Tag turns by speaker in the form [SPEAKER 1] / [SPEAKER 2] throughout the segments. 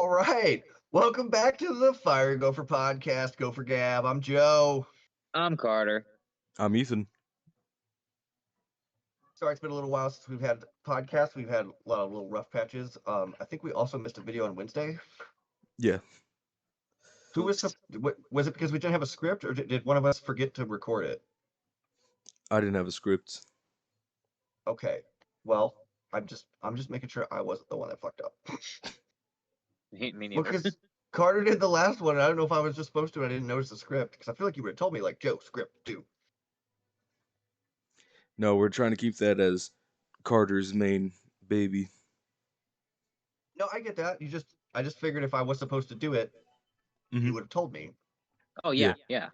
[SPEAKER 1] All right. Welcome back to the Fire Gopher podcast. Gopher Gab. I'm Joe.
[SPEAKER 2] I'm Carter.
[SPEAKER 3] I'm Ethan.
[SPEAKER 1] Sorry, it's been a little while since we've had podcasts. We've had a lot of little rough patches. I think we also missed a video on Wednesday.
[SPEAKER 3] Yeah.
[SPEAKER 1] Who was was it because we didn't have a script, or did one of us forget to record it?
[SPEAKER 3] I didn't have a script.
[SPEAKER 1] Okay. Well, I'm just making sure I wasn't the one that fucked up.
[SPEAKER 2] Me
[SPEAKER 1] Well,
[SPEAKER 2] neither.
[SPEAKER 1] because Carter did the last one, and I don't know if I was just supposed to. And I didn't notice the script because I feel like you would have told me, like, Joe, script, do.
[SPEAKER 3] No, we're trying to keep that as Carter's main baby.
[SPEAKER 1] No, I get that. I just figured if I was supposed to do it, you would have told me.
[SPEAKER 2] Oh
[SPEAKER 3] Yeah.
[SPEAKER 2] yeah.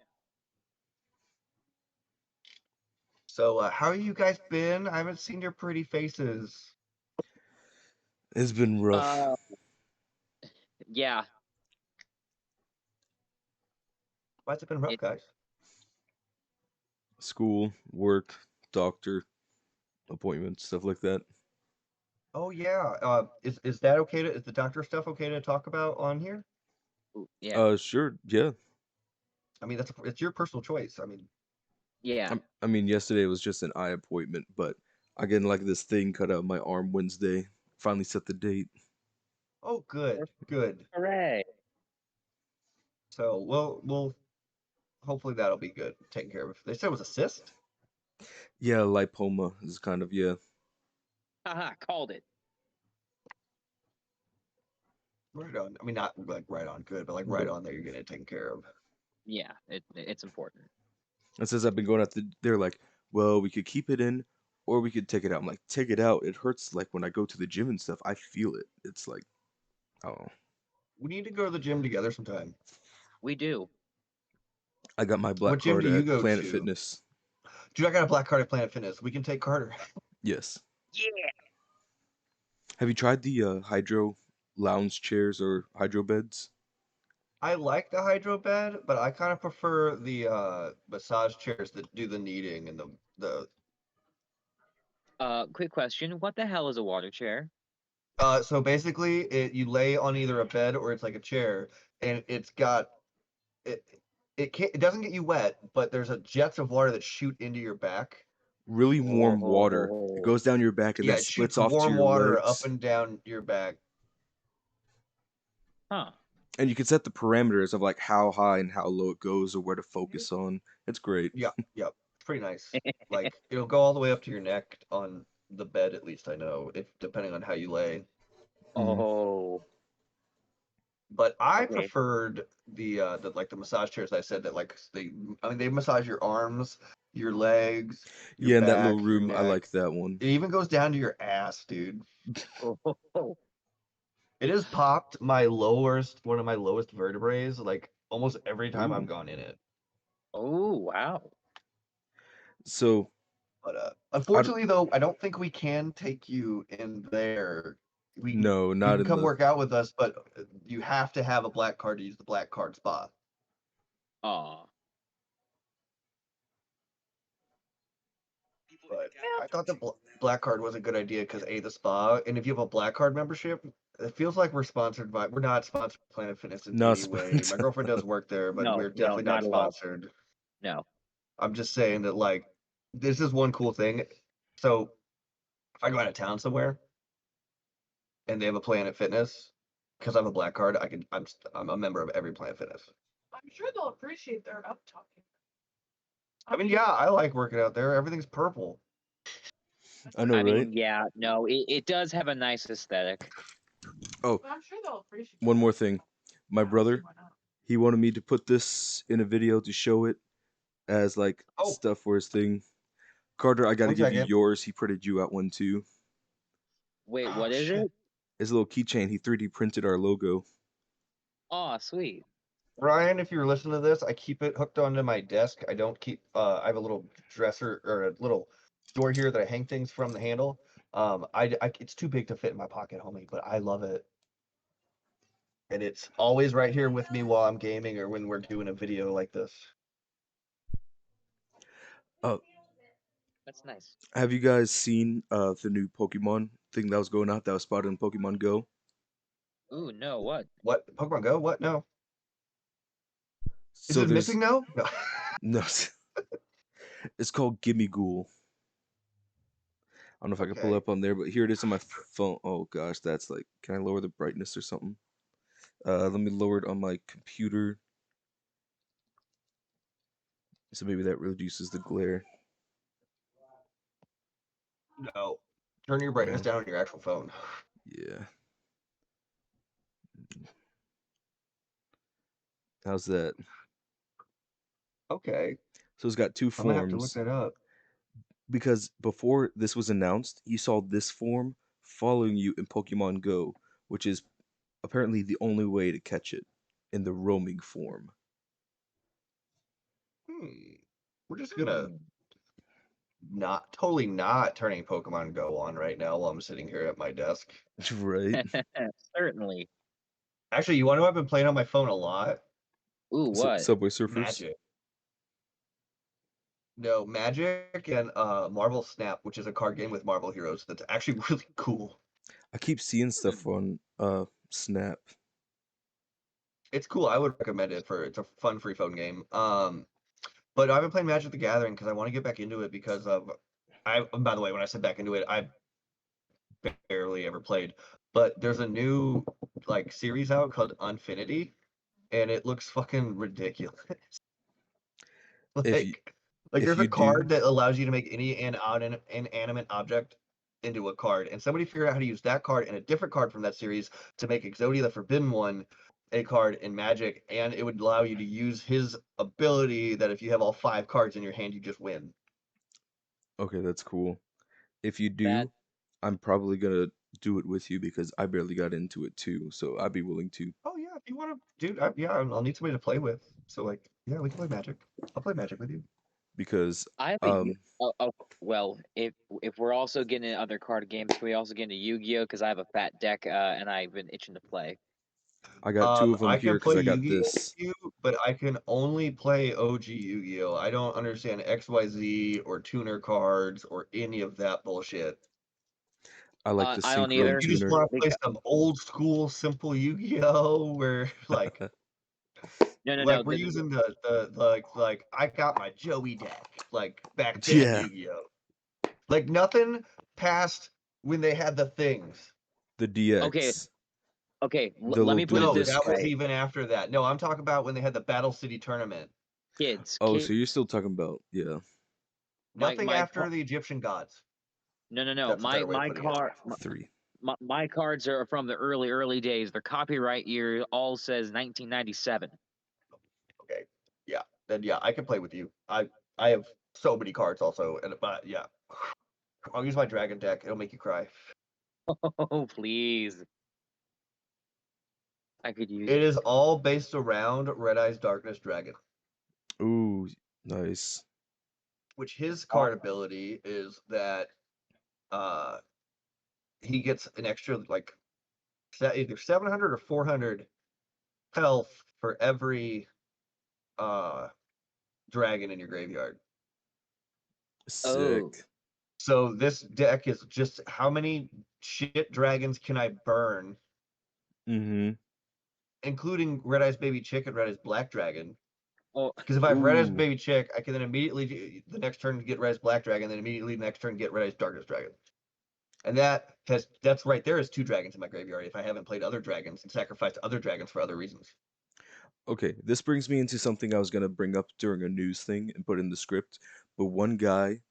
[SPEAKER 1] So, how you guys been? I haven't seen your pretty faces.
[SPEAKER 3] It's been rough.
[SPEAKER 2] Yeah.
[SPEAKER 1] Why's it been rough, guys?
[SPEAKER 3] School, work, doctor, appointments, stuff like that.
[SPEAKER 1] Oh yeah. Is that okay is the doctor stuff okay to talk about on here?
[SPEAKER 2] Yeah.
[SPEAKER 3] Sure, yeah.
[SPEAKER 1] I mean, it's your personal choice. I mean,
[SPEAKER 2] Yeah.
[SPEAKER 3] I mean, yesterday was just an eye appointment, but I get like this thing cut out of my arm Wednesday. Finally set the date.
[SPEAKER 1] oh, good.
[SPEAKER 2] Hooray.
[SPEAKER 1] So, we'll hopefully that'll be good. Taken care of. They said it was a cyst.
[SPEAKER 3] Yeah, lipoma is kind of, yeah.
[SPEAKER 2] Haha, called it.
[SPEAKER 1] Right on. I mean, not like right on good, but like right on that you're getting it taken care of.
[SPEAKER 2] Yeah, it's important.
[SPEAKER 3] And since I've been going they're like, well, we could keep it in or we could take it out. I'm like, take it out. It hurts like when I go to the gym and stuff. I feel it. It's like, oh.
[SPEAKER 1] We need to go to the gym together sometime.
[SPEAKER 2] We do.
[SPEAKER 3] I got my black
[SPEAKER 1] What gym
[SPEAKER 3] card
[SPEAKER 1] do you
[SPEAKER 3] at
[SPEAKER 1] go
[SPEAKER 3] Planet
[SPEAKER 1] to?
[SPEAKER 3] Fitness.
[SPEAKER 1] Dude, I got a black card at Planet Fitness. We can take Carter.
[SPEAKER 3] Yes.
[SPEAKER 2] Yeah.
[SPEAKER 3] Have you tried the hydro lounge chairs or hydro beds?
[SPEAKER 1] I like the hydro bed, but I kind of prefer the massage chairs that do the kneading and the
[SPEAKER 2] Quick question. What the hell is a water chair?
[SPEAKER 1] so basically you lay on either a bed or it's like a chair, and it's got it it doesn't get you wet, but there's a jets of water that shoot into your back.
[SPEAKER 3] Really warm water. It
[SPEAKER 2] Oh.
[SPEAKER 3] goes down your back and
[SPEAKER 1] Yeah,
[SPEAKER 3] then
[SPEAKER 1] it
[SPEAKER 3] splits
[SPEAKER 1] shoots
[SPEAKER 3] off to
[SPEAKER 1] warm
[SPEAKER 3] your
[SPEAKER 1] water up
[SPEAKER 3] legs.
[SPEAKER 1] and down your back.
[SPEAKER 2] Huh.
[SPEAKER 3] And you can set the parameters of like how high and how low it goes or where to focus on. It's great.
[SPEAKER 1] Yep. It's pretty nice. Like it'll go all the way up to your neck on the bed, at least I know, if depending on how you lay.
[SPEAKER 2] Oh.
[SPEAKER 1] But I
[SPEAKER 2] Okay.
[SPEAKER 1] preferred the like the massage chairs. I said that like they massage your arms, your legs, your
[SPEAKER 3] Yeah, in that little
[SPEAKER 1] back, your
[SPEAKER 3] room, I
[SPEAKER 1] neck.
[SPEAKER 3] like that one.
[SPEAKER 1] It even goes down to your ass, dude.
[SPEAKER 2] Oh.
[SPEAKER 1] It has popped one of my lowest vertebrae, like almost every time I've
[SPEAKER 3] Ooh.
[SPEAKER 1] gone in it.
[SPEAKER 2] Oh, wow.
[SPEAKER 3] So,
[SPEAKER 1] But unfortunately, though, I don't think we can take you in there.
[SPEAKER 3] no,
[SPEAKER 1] You
[SPEAKER 3] not
[SPEAKER 1] can
[SPEAKER 3] in
[SPEAKER 1] come
[SPEAKER 3] the.
[SPEAKER 1] work out with us, but you have to have a black card to use the black card spot.
[SPEAKER 2] Aw.
[SPEAKER 1] But I thought the black card was a good idea because the spa, and if you have a black card membership, it feels like we're sponsored by. We're not sponsored by Planet Fitness in
[SPEAKER 3] Not
[SPEAKER 1] any way. My
[SPEAKER 3] sponsored.
[SPEAKER 1] girlfriend does work there, but
[SPEAKER 2] No,
[SPEAKER 1] we're definitely not
[SPEAKER 2] not at all.
[SPEAKER 1] sponsored.
[SPEAKER 2] No.
[SPEAKER 1] I'm just saying that like this is one cool thing. So if I go out of town somewhere and they have a Planet Fitness, because I have a black card, I'm a member of every Planet Fitness.
[SPEAKER 4] I'm sure they'll appreciate their up talking.
[SPEAKER 1] I mean, yeah, I like working out there. Everything's purple.
[SPEAKER 3] I know,
[SPEAKER 2] I
[SPEAKER 3] right?
[SPEAKER 2] mean, yeah, no, it does have a nice aesthetic.
[SPEAKER 3] Oh,
[SPEAKER 4] But I'm sure they'll appreciate
[SPEAKER 3] one
[SPEAKER 4] it.
[SPEAKER 3] more thing. My brother,
[SPEAKER 4] Why not?
[SPEAKER 3] he wanted me to put this in a video to show it as like
[SPEAKER 1] Oh.
[SPEAKER 3] stuff for his thing. Carter, I gotta
[SPEAKER 1] One
[SPEAKER 3] give you
[SPEAKER 1] second.
[SPEAKER 3] yours. He printed you out one too.
[SPEAKER 2] Wait,
[SPEAKER 1] Oh,
[SPEAKER 2] what is
[SPEAKER 1] shit.
[SPEAKER 2] it?
[SPEAKER 3] His little keychain. He 3D printed our logo.
[SPEAKER 2] Aw, sweet.
[SPEAKER 1] Ryan, if you're listening to this, I keep it hooked onto my desk. I don't keep. I have a little dresser or a little door here that I hang things from the handle. It's too big to fit in my pocket, homie, but I love it, and it's always right here with me while I'm gaming or when we're doing a video like this.
[SPEAKER 3] Oh,
[SPEAKER 2] That's nice.
[SPEAKER 3] have you guys seen the new Pokemon thing that was going out that was spotted in Pokemon Go?
[SPEAKER 2] Ooh, no, what?
[SPEAKER 1] What? Pokemon Go? What? No. Is
[SPEAKER 3] So
[SPEAKER 1] it
[SPEAKER 3] there's
[SPEAKER 1] missing no? No.
[SPEAKER 3] no. It's called Gimme Ghoul. I don't know if I can pull it
[SPEAKER 1] Okay.
[SPEAKER 3] up on there, but here it is on my phone. Oh gosh, that's like, can I lower the brightness or something? Let me lower it on my computer. So maybe that reduces the glare.
[SPEAKER 1] No. Turn your brightness
[SPEAKER 3] No.
[SPEAKER 1] down on your actual phone.
[SPEAKER 3] Yeah. How's that?
[SPEAKER 1] Okay.
[SPEAKER 3] So it's got two
[SPEAKER 1] I'm gonna have to look
[SPEAKER 3] forms.
[SPEAKER 1] that up.
[SPEAKER 3] Because before this was announced, you saw this form following you in Pokemon Go, which is apparently the only way to catch it in the roaming form.
[SPEAKER 1] We're just gonna
[SPEAKER 2] Hmm.
[SPEAKER 1] totally not turning Pokemon Go on right now while I'm sitting here at my desk.
[SPEAKER 3] Right?
[SPEAKER 2] Certainly.
[SPEAKER 1] Actually, you want to know I've been playing on my phone a lot?
[SPEAKER 2] Ooh, what?
[SPEAKER 3] Subway Surfers.
[SPEAKER 1] Magic. No, Magic and Marvel Snap, which is a card game with Marvel heroes that's actually really cool.
[SPEAKER 3] I keep seeing stuff
[SPEAKER 2] Hmm.
[SPEAKER 3] on Snap.
[SPEAKER 1] It's cool. I would recommend it it's a fun free phone game. But I've been playing Magic the Gathering because I want to get back into it because of by the way, when I said back into it, I barely ever played. But there's a new like series out called Unfinity, and it looks fucking ridiculous.
[SPEAKER 3] If you
[SPEAKER 1] like
[SPEAKER 3] if
[SPEAKER 1] there's a
[SPEAKER 3] you do,
[SPEAKER 1] card that allows you to make any inanimate object into a card, and somebody figured out how to use that card and a different card from that series to make Exodia the Forbidden One a card in Magic, and it would allow you to use his ability that if you have all 5 cards in your hand, you just win.
[SPEAKER 3] okay, that's cool. If you
[SPEAKER 2] That
[SPEAKER 3] do, I'm probably gonna do it with you because I barely got into it too, so I'd be willing to.
[SPEAKER 1] Oh yeah, if you want to, dude. Yeah, I'll need somebody to play with. So like, yeah, we can play Magic. I'll play Magic with you.
[SPEAKER 3] Because
[SPEAKER 2] I have a oh, well, if we're also getting into other card games, can we also get into Yu-Gi-Oh? Because I have a fat deck, and I've been itching to play.
[SPEAKER 3] I got two of them
[SPEAKER 1] I
[SPEAKER 3] here
[SPEAKER 1] can
[SPEAKER 3] because
[SPEAKER 1] play
[SPEAKER 3] I got
[SPEAKER 1] Yu-Gi-Oh
[SPEAKER 3] this.
[SPEAKER 1] with you, but I can only play OG Yu-Gi-Oh. I don't understand XYZ or tuner cards or any of that bullshit.
[SPEAKER 3] I like the
[SPEAKER 2] I don't
[SPEAKER 3] Synchro
[SPEAKER 2] either.
[SPEAKER 1] You just
[SPEAKER 3] tuner.
[SPEAKER 1] want to play some old school simple Yu-Gi-Oh where
[SPEAKER 2] No.
[SPEAKER 1] we're using the like I got my Joey deck like back then
[SPEAKER 3] Yeah,
[SPEAKER 1] Yu-Gi-Oh. Like nothing past when they had the things.
[SPEAKER 3] the
[SPEAKER 2] Okay,
[SPEAKER 3] DX,
[SPEAKER 2] okay.
[SPEAKER 3] the
[SPEAKER 2] Let
[SPEAKER 3] little
[SPEAKER 2] me put it
[SPEAKER 3] 3D
[SPEAKER 1] No,
[SPEAKER 2] this
[SPEAKER 1] that
[SPEAKER 3] disc.
[SPEAKER 1] was
[SPEAKER 2] way,
[SPEAKER 1] even after that. No, I'm talking about when they had the Battle City tournament.
[SPEAKER 2] kids.
[SPEAKER 3] Oh, so you're still talking about, yeah,
[SPEAKER 1] Nothing
[SPEAKER 2] My
[SPEAKER 1] after the Egyptian gods.
[SPEAKER 2] no.
[SPEAKER 1] That's a better way of putting it.
[SPEAKER 3] three.
[SPEAKER 2] My cards are from the early days. Their copyright year all says 1997.
[SPEAKER 1] Okay. Yeah. Then yeah, I can play with you. I have so many cards also, and but yeah. I'll use my dragon deck. It'll make you cry.
[SPEAKER 2] Oh please, I could use
[SPEAKER 1] It
[SPEAKER 2] it.
[SPEAKER 1] is all based around Red Eyes Darkness Dragon,
[SPEAKER 3] Ooh, nice.
[SPEAKER 1] which his card ability is that uh he gets an extra like either 700 or 400 health for every uh dragon in your graveyard.
[SPEAKER 2] Oh,
[SPEAKER 3] Sick.
[SPEAKER 1] So this deck is just how many shit dragons can I burn,
[SPEAKER 3] Mm-hmm.
[SPEAKER 1] including Red Eyes Baby Chick and Red Eyes Black Dragon.
[SPEAKER 2] oh,
[SPEAKER 1] Because if I have Red Eyes
[SPEAKER 3] Ooh.
[SPEAKER 1] Baby Chick, I can then immediately the next turn get Red Eyes Black Dragon, then immediately the next turn get Red Eyes Darkness Dragon. And that's right there is 2 dragons in my graveyard if I haven't played other dragons and sacrificed other dragons for other reasons.
[SPEAKER 3] Okay, this brings me into something I was gonna bring up during a news thing and put in the script. But one guy,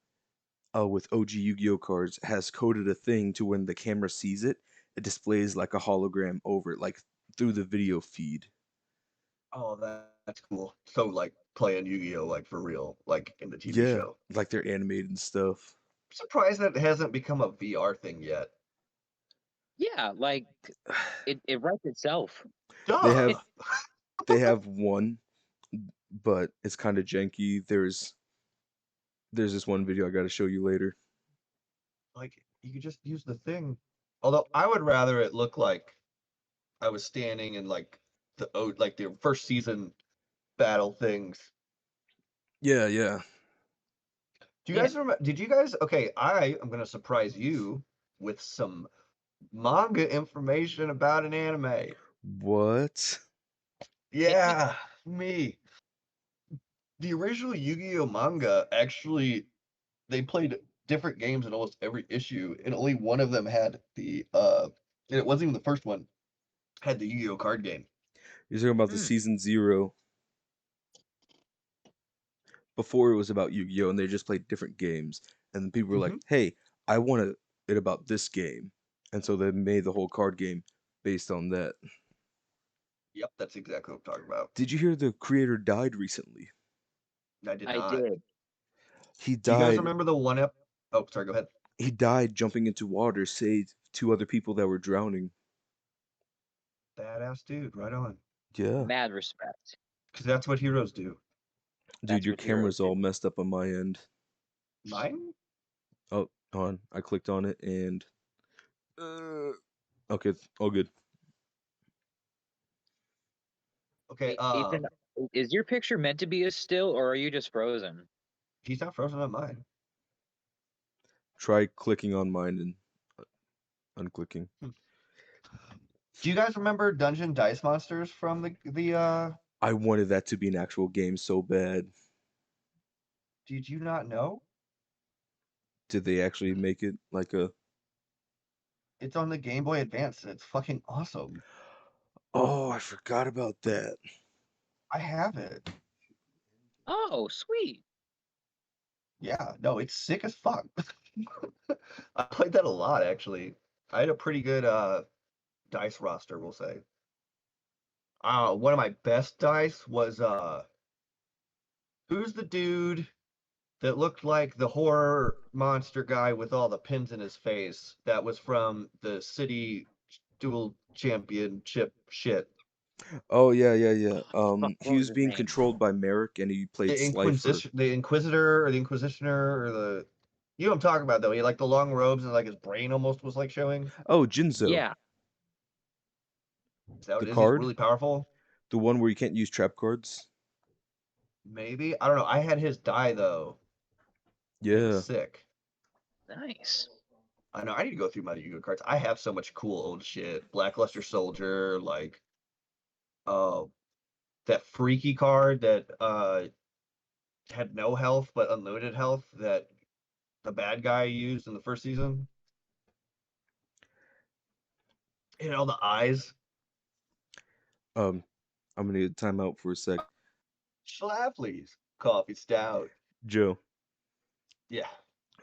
[SPEAKER 3] with OG Yu-Gi-Oh cards has coded a thing to when the camera sees it, it displays like a hologram over it, like through the video feed.
[SPEAKER 1] Oh, that's cool. So like playing Yu-Gi-Oh like for real, like in the TV
[SPEAKER 3] Yeah,
[SPEAKER 1] show.
[SPEAKER 3] like they're animated and stuff.
[SPEAKER 1] I'm surprised that it hasn't become a VR thing yet.
[SPEAKER 2] yeah. Like it writes itself.
[SPEAKER 3] They
[SPEAKER 1] Duh.
[SPEAKER 3] have they have one, but it's kind of janky. There's this one video I got to show you later.
[SPEAKER 1] Like you could just use the thing. Although I would rather it look like I was standing in like the first season battle things.
[SPEAKER 3] Yeah, yeah.
[SPEAKER 1] Do you
[SPEAKER 2] Yeah.
[SPEAKER 1] guys remember? Did you guys? Okay, I am gonna surprise you with some manga information about an anime.
[SPEAKER 3] What?
[SPEAKER 1] Yeah, me. The original Yu-Gi-Oh manga actually they played different games in almost every issue, and only one of them had and it wasn't even the first one, had the Yu-Gi-Oh card game.
[SPEAKER 3] You're talking about the
[SPEAKER 2] Hmm.
[SPEAKER 3] season 0. Before it was about Yu-Gi-Oh, and they just played different games, and then people were like,
[SPEAKER 1] Hmm.
[SPEAKER 3] "Hey, I want it about this game," and so they made the whole card game based on that.
[SPEAKER 1] Yep, that's exactly what I'm talking about.
[SPEAKER 3] Did you hear the creator died recently?
[SPEAKER 1] I did
[SPEAKER 2] I
[SPEAKER 1] not.
[SPEAKER 2] did.
[SPEAKER 3] He
[SPEAKER 1] Do you guys
[SPEAKER 3] died.
[SPEAKER 1] remember the one ep? Oh, sorry, go ahead.
[SPEAKER 3] He died jumping into water, saved 2 other people that were drowning.
[SPEAKER 1] Badass dude, right on.
[SPEAKER 3] Yeah,
[SPEAKER 2] Mad respect.
[SPEAKER 1] Because that's what heroes do.
[SPEAKER 3] dude,
[SPEAKER 2] That's
[SPEAKER 3] your
[SPEAKER 2] what heroes
[SPEAKER 3] camera's all
[SPEAKER 2] do.
[SPEAKER 3] messed up on my end.
[SPEAKER 1] Mine?
[SPEAKER 3] Oh, hold on. I clicked on it and uh, okay, all good.
[SPEAKER 1] Okay,
[SPEAKER 2] Ethan, is your picture meant to be a still, or are you just frozen?
[SPEAKER 1] he's not frozen on mine.
[SPEAKER 3] Try clicking on mine and unclicking.
[SPEAKER 1] Do you guys remember Dungeon Dice Monsters from the
[SPEAKER 3] I wanted that to be an actual game so bad.
[SPEAKER 1] did you not know?
[SPEAKER 3] Did they actually make it like a?
[SPEAKER 1] It's on the Game Boy Advance and it's fucking awesome.
[SPEAKER 3] Oh, I forgot about that.
[SPEAKER 1] I have it.
[SPEAKER 2] Oh, sweet.
[SPEAKER 1] Yeah, no, it's sick as fuck. I played that a lot actually. I had a pretty good dice roster, we'll say. One of my best dice was who's the dude that looked like the horror monster guy with all the pins in his face that was from the city dual championship shit.
[SPEAKER 3] Oh yeah, yeah, yeah.
[SPEAKER 2] What
[SPEAKER 3] He
[SPEAKER 2] was
[SPEAKER 3] was
[SPEAKER 2] his
[SPEAKER 3] being
[SPEAKER 2] name?
[SPEAKER 3] controlled by Merrick, and he played Slifer.
[SPEAKER 1] The Inquisitor or the Inquisitioner or the you know what I'm talking about though. He had like the long robes and like his brain almost was like showing.
[SPEAKER 3] Oh, Jinzo,
[SPEAKER 2] Yeah.
[SPEAKER 1] Is that
[SPEAKER 3] the
[SPEAKER 1] what it is? He's
[SPEAKER 3] card,
[SPEAKER 1] really powerful?
[SPEAKER 3] the one where you can't use trap cards.
[SPEAKER 1] Maybe. I don't know. I had his die though, and it was
[SPEAKER 3] Yeah.
[SPEAKER 1] sick.
[SPEAKER 2] Nice.
[SPEAKER 1] I know I need to go through my Yu-Gi-Oh cards. I have so much cool old shit. Blackluster Soldier, like uh that freaky card that had no health but unlimited health that the bad guy used in the first season. And all the eyes.
[SPEAKER 3] Um, I'm gonna need a timeout for a sec.
[SPEAKER 1] Schlafly's coffee stout.
[SPEAKER 3] Joe,
[SPEAKER 1] Yeah.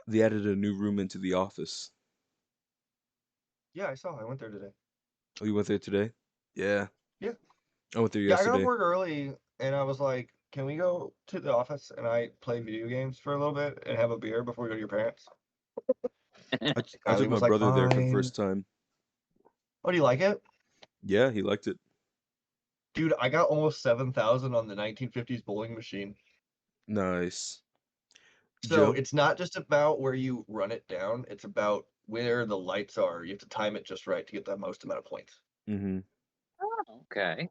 [SPEAKER 3] they added a new room into the office.
[SPEAKER 1] Yeah, I saw. I went there today.
[SPEAKER 3] Oh, you went there today? Yeah,
[SPEAKER 1] Yeah.
[SPEAKER 3] I went there
[SPEAKER 1] Yeah, I got off
[SPEAKER 3] yesterday.
[SPEAKER 1] work early and I was like, can we go to the office and I play video games for a little bit and have a beer before we go to your parents?
[SPEAKER 3] I
[SPEAKER 1] Kylie
[SPEAKER 3] took my
[SPEAKER 1] was like,
[SPEAKER 3] brother there for the
[SPEAKER 1] fine.
[SPEAKER 3] first time.
[SPEAKER 1] Oh, do you like it?
[SPEAKER 3] Yeah, he liked it.
[SPEAKER 1] Dude, I got almost 7,000 on the 1950s bowling machine.
[SPEAKER 3] Nice.
[SPEAKER 1] So
[SPEAKER 3] Joe?
[SPEAKER 1] it's not just about where you run it down, it's about where the lights are. You have to time it just right to get the most amount of points.
[SPEAKER 3] Mm-hmm.
[SPEAKER 2] Okay.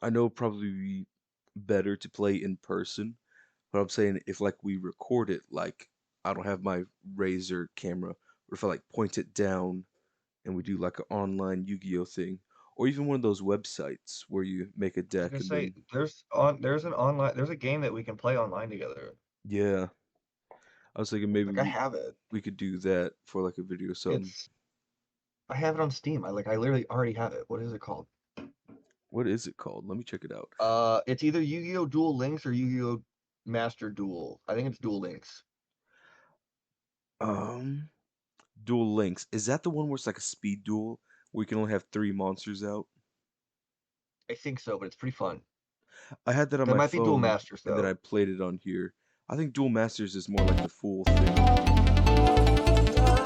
[SPEAKER 3] I know probably be better to play in person, but I'm saying if like we record it, like I don't have my Razer camera, or if I like point it down and we do like an online Yu-Gi-Oh thing, or even one of those websites where you make a
[SPEAKER 1] I was
[SPEAKER 3] deck
[SPEAKER 1] gonna
[SPEAKER 3] and
[SPEAKER 1] say
[SPEAKER 3] then
[SPEAKER 1] there's a game that we can play online together.
[SPEAKER 3] yeah, I was thinking maybe
[SPEAKER 1] Like I have it.
[SPEAKER 3] we could do that for like a video or something.
[SPEAKER 1] It's I have it on Steam. I literally already have it. What is it called?
[SPEAKER 3] What is it called? Let me check it out.
[SPEAKER 1] It's either Yu-Gi-Oh! Duel Links or Yu-Gi-Oh! Master Duel. I think it's Duel Links.
[SPEAKER 3] Um, Duel Links. Is that the one where it's like a speed duel where you can only have 3 monsters out?
[SPEAKER 1] I think so, but it's pretty fun.
[SPEAKER 3] I had that on
[SPEAKER 1] That
[SPEAKER 3] my
[SPEAKER 1] might be Duel
[SPEAKER 3] phone
[SPEAKER 1] Masters
[SPEAKER 3] and then I
[SPEAKER 1] though.
[SPEAKER 3] played it on here. I think Duel Masters is more like the full thing.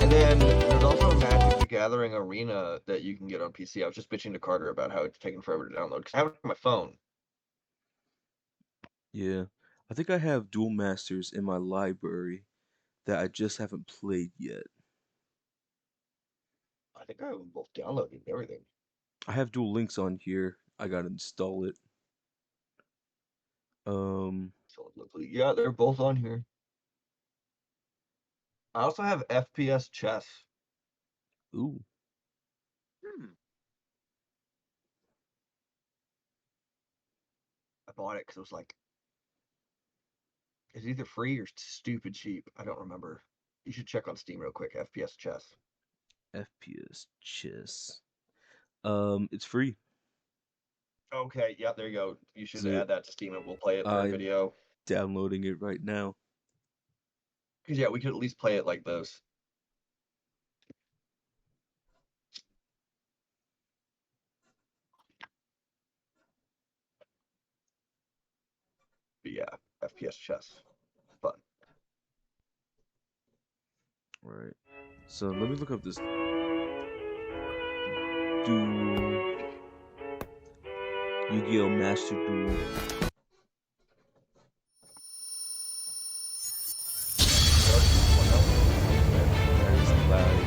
[SPEAKER 1] And then there's also a Magic the Gathering Arena that you can get on PC. I was just bitching to Carter about how it's taking forever to download because I have it on my phone.
[SPEAKER 3] Yeah. I think I have Duel Masters in my library that I just haven't played yet.
[SPEAKER 1] I think I have them both downloaded and everything.
[SPEAKER 3] I have Duel Links on here. I gotta install it. Um,
[SPEAKER 1] So luckily, yeah, they're both on here. I also have FPS Chess.
[SPEAKER 3] Ooh.
[SPEAKER 2] Hmm.
[SPEAKER 1] I bought it because it was like it's either free or stupid cheap. I don't remember. You should check on Steam real quick. FPS chess.
[SPEAKER 3] FPS chess. It's free.
[SPEAKER 1] Okay, yeah, there you go. You should
[SPEAKER 3] So
[SPEAKER 1] add that to Steam and we'll play it for a
[SPEAKER 3] I'm
[SPEAKER 1] video.
[SPEAKER 3] downloading it right now.
[SPEAKER 1] Because yeah, we could at least play it like this. But yeah, FPS chess. Fun.
[SPEAKER 3] All right. So let me look up this duel. Yu-Gi-Oh! Master Duel. That is loud.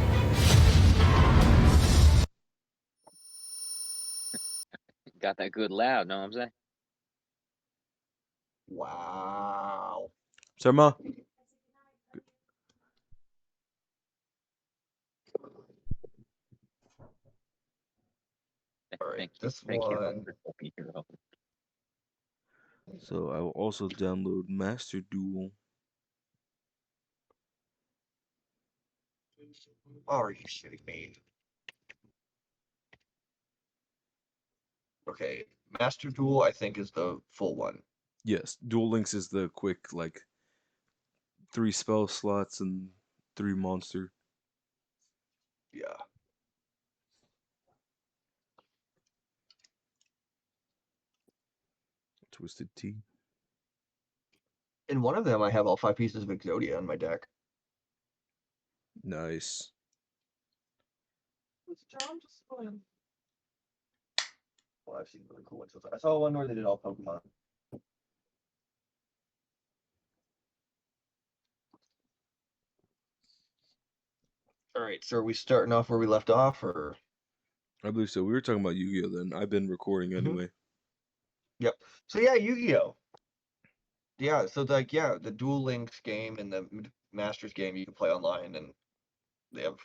[SPEAKER 2] Got that good loud, know what I'm saying?
[SPEAKER 1] Wow.
[SPEAKER 3] Sarma.
[SPEAKER 1] All right,
[SPEAKER 2] Thank you.
[SPEAKER 1] this
[SPEAKER 2] Thank you,
[SPEAKER 1] one.
[SPEAKER 2] wonderful hero.
[SPEAKER 3] So I will also download Master Duel.
[SPEAKER 1] Are you shitting me? Okay, Master Duel I think is the full one.
[SPEAKER 3] Yes, Duel Links is the quick, like, 3 spell slots and 3 monster.
[SPEAKER 1] Yeah.
[SPEAKER 3] Twisted Tea.
[SPEAKER 1] In one of them, I have all 5 pieces of Exodia in my deck.
[SPEAKER 3] Nice.
[SPEAKER 4] What's John just going?
[SPEAKER 1] Well, I've seen really cool ones. I saw one where they did all Pokemon. All right, so are we starting off where we left off, or?
[SPEAKER 3] I believe so. We were talking about Yu-Gi-Oh! Then. I've been recording anyway.
[SPEAKER 1] Yep. So yeah, Yu-Gi-Oh! Yeah, so like yeah, the Duel Links game and the Masters game you can play online, and they have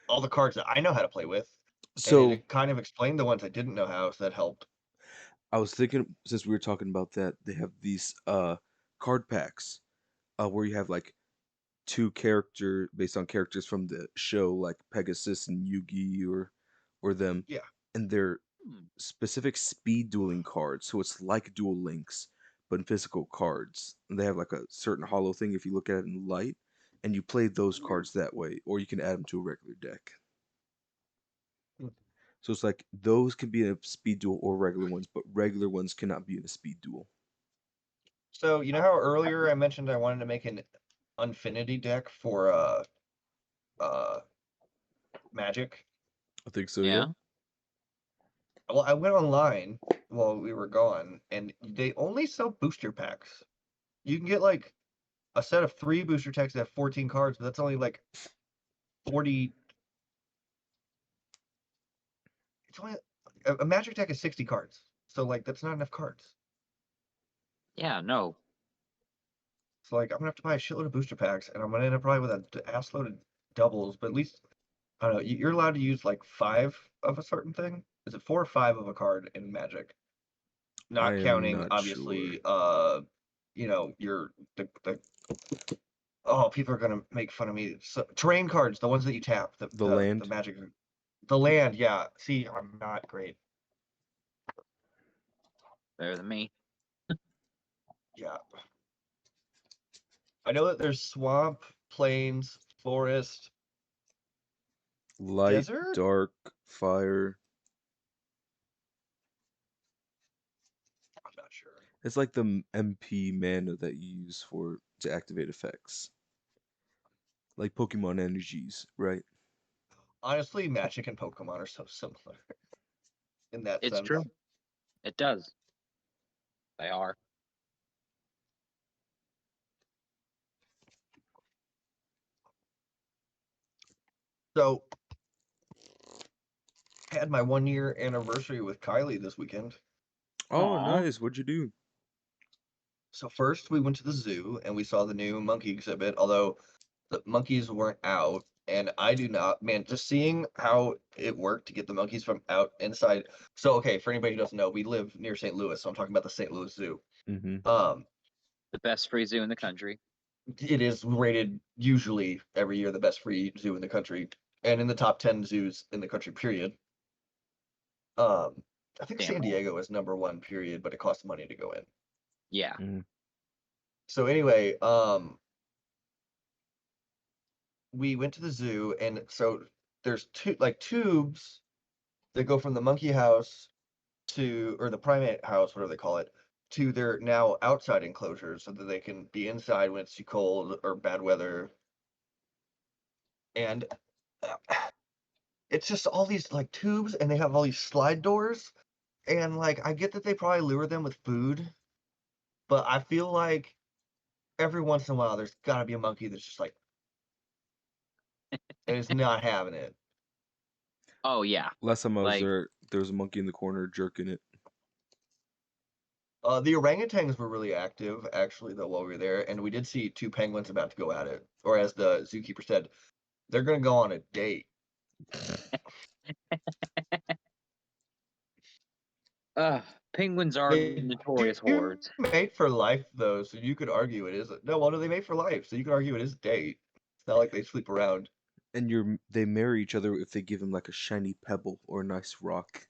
[SPEAKER 1] all the cards that I know how to play with, and
[SPEAKER 3] So
[SPEAKER 1] it kind of explained the ones I didn't know how, so that helped.
[SPEAKER 3] I was thinking, since we were talking about that, they have these card packs where you have like 2 character based on characters from the show, like Pegasus and Yugi or them,
[SPEAKER 1] Yeah.
[SPEAKER 3] and they're
[SPEAKER 2] Hmm.
[SPEAKER 3] specific speed dueling cards. So it's like Duel Links, but in physical cards. And they have like a certain hollow thing if you look at it in light, and you play those
[SPEAKER 1] Weird.
[SPEAKER 3] cards that way, or you can add them to a regular deck.
[SPEAKER 1] Hmm.
[SPEAKER 3] So it's like those can be in a speed duel or regular ones, but regular ones cannot be in a speed duel.
[SPEAKER 1] So you know how earlier I mentioned I wanted to make an Infinity deck for uh Magic?
[SPEAKER 3] I think so, yeah.
[SPEAKER 2] Yeah.
[SPEAKER 1] Well, I went online while we were gone, and they only sell booster packs. You can get like a set of 3 booster packs that have 14 cards, but that's only like 40. It's only a Magic deck is 60 cards, so like that's not enough cards.
[SPEAKER 2] Yeah, no.
[SPEAKER 1] So like I'm gonna have to buy a shitload of booster packs, and I'm gonna end up probably with a ass load of doubles. But at least I don't know. You're allowed to use like 5 of a certain thing. Is it 4 or 5 of a card in Magic?
[SPEAKER 3] I
[SPEAKER 1] Not
[SPEAKER 3] am
[SPEAKER 1] counting
[SPEAKER 3] not sure.
[SPEAKER 1] obviously. Your the oh, people are gonna make fun of me. So, terrain cards, the ones that you tap, the
[SPEAKER 3] The
[SPEAKER 1] the the
[SPEAKER 3] land,
[SPEAKER 1] Magic, the land. Yeah. See, I'm not great.
[SPEAKER 2] Better than me.
[SPEAKER 1] Yeah. I know that there's swamp, plains, forest,
[SPEAKER 3] light,
[SPEAKER 1] desert.
[SPEAKER 3] dark, fire.
[SPEAKER 1] I'm not sure.
[SPEAKER 3] It's like the MP mana that you use for to activate effects, like Pokemon energies, right?
[SPEAKER 1] Honestly, Magic and Pokemon are so similar in that
[SPEAKER 2] It's
[SPEAKER 1] sense.
[SPEAKER 2] true. It does. They are.
[SPEAKER 1] So, had my 1 year anniversary with Kylie this weekend.
[SPEAKER 3] Oh,
[SPEAKER 2] Aw.
[SPEAKER 3] nice. What'd you do?
[SPEAKER 1] So first we went to the zoo and we saw the new monkey exhibit, although the monkeys weren't out and I do not, man, just seeing how it worked to get the monkeys from out inside. So, okay, for anybody who doesn't know, we live near St. Louis, so I'm talking about the St. Louis Zoo.
[SPEAKER 3] Mm-hmm.
[SPEAKER 2] The best free zoo in the country.
[SPEAKER 1] It is rated usually every year the best free zoo in the country, and in the top 10 zoos in the country, period. I think
[SPEAKER 2] Damn
[SPEAKER 1] San
[SPEAKER 2] right.
[SPEAKER 1] Diego is number one, period, but it costs money to go in.
[SPEAKER 2] Yeah.
[SPEAKER 1] So anyway, we went to the zoo, and so there's tubes that go from the monkey house or the primate house, whatever they call it, to their now outside enclosures so that they can be inside when it's too cold or bad weather. And it's just all these like tubes, and they have all these slide doors. And like, I get that they probably lure them with food, but I feel like every once in a while there's got to be a monkey that's just like, and it's not having it.
[SPEAKER 2] Oh yeah.
[SPEAKER 3] Last time I was
[SPEAKER 2] Like
[SPEAKER 3] there was a monkey in the corner jerking it.
[SPEAKER 1] The orangutans were really active, actually, though, while we were there, and we did see two penguins about to go at it. Or as the zookeeper said, they're going to go on a date.
[SPEAKER 2] penguins are
[SPEAKER 1] They
[SPEAKER 2] notorious
[SPEAKER 1] do
[SPEAKER 2] whores.
[SPEAKER 1] mate for life, though, so you could argue it is. No, well, no, they mate for life, so you could argue it is a date. It's not like they sleep around.
[SPEAKER 3] And they marry each other if they give him like a shiny pebble or a nice rock.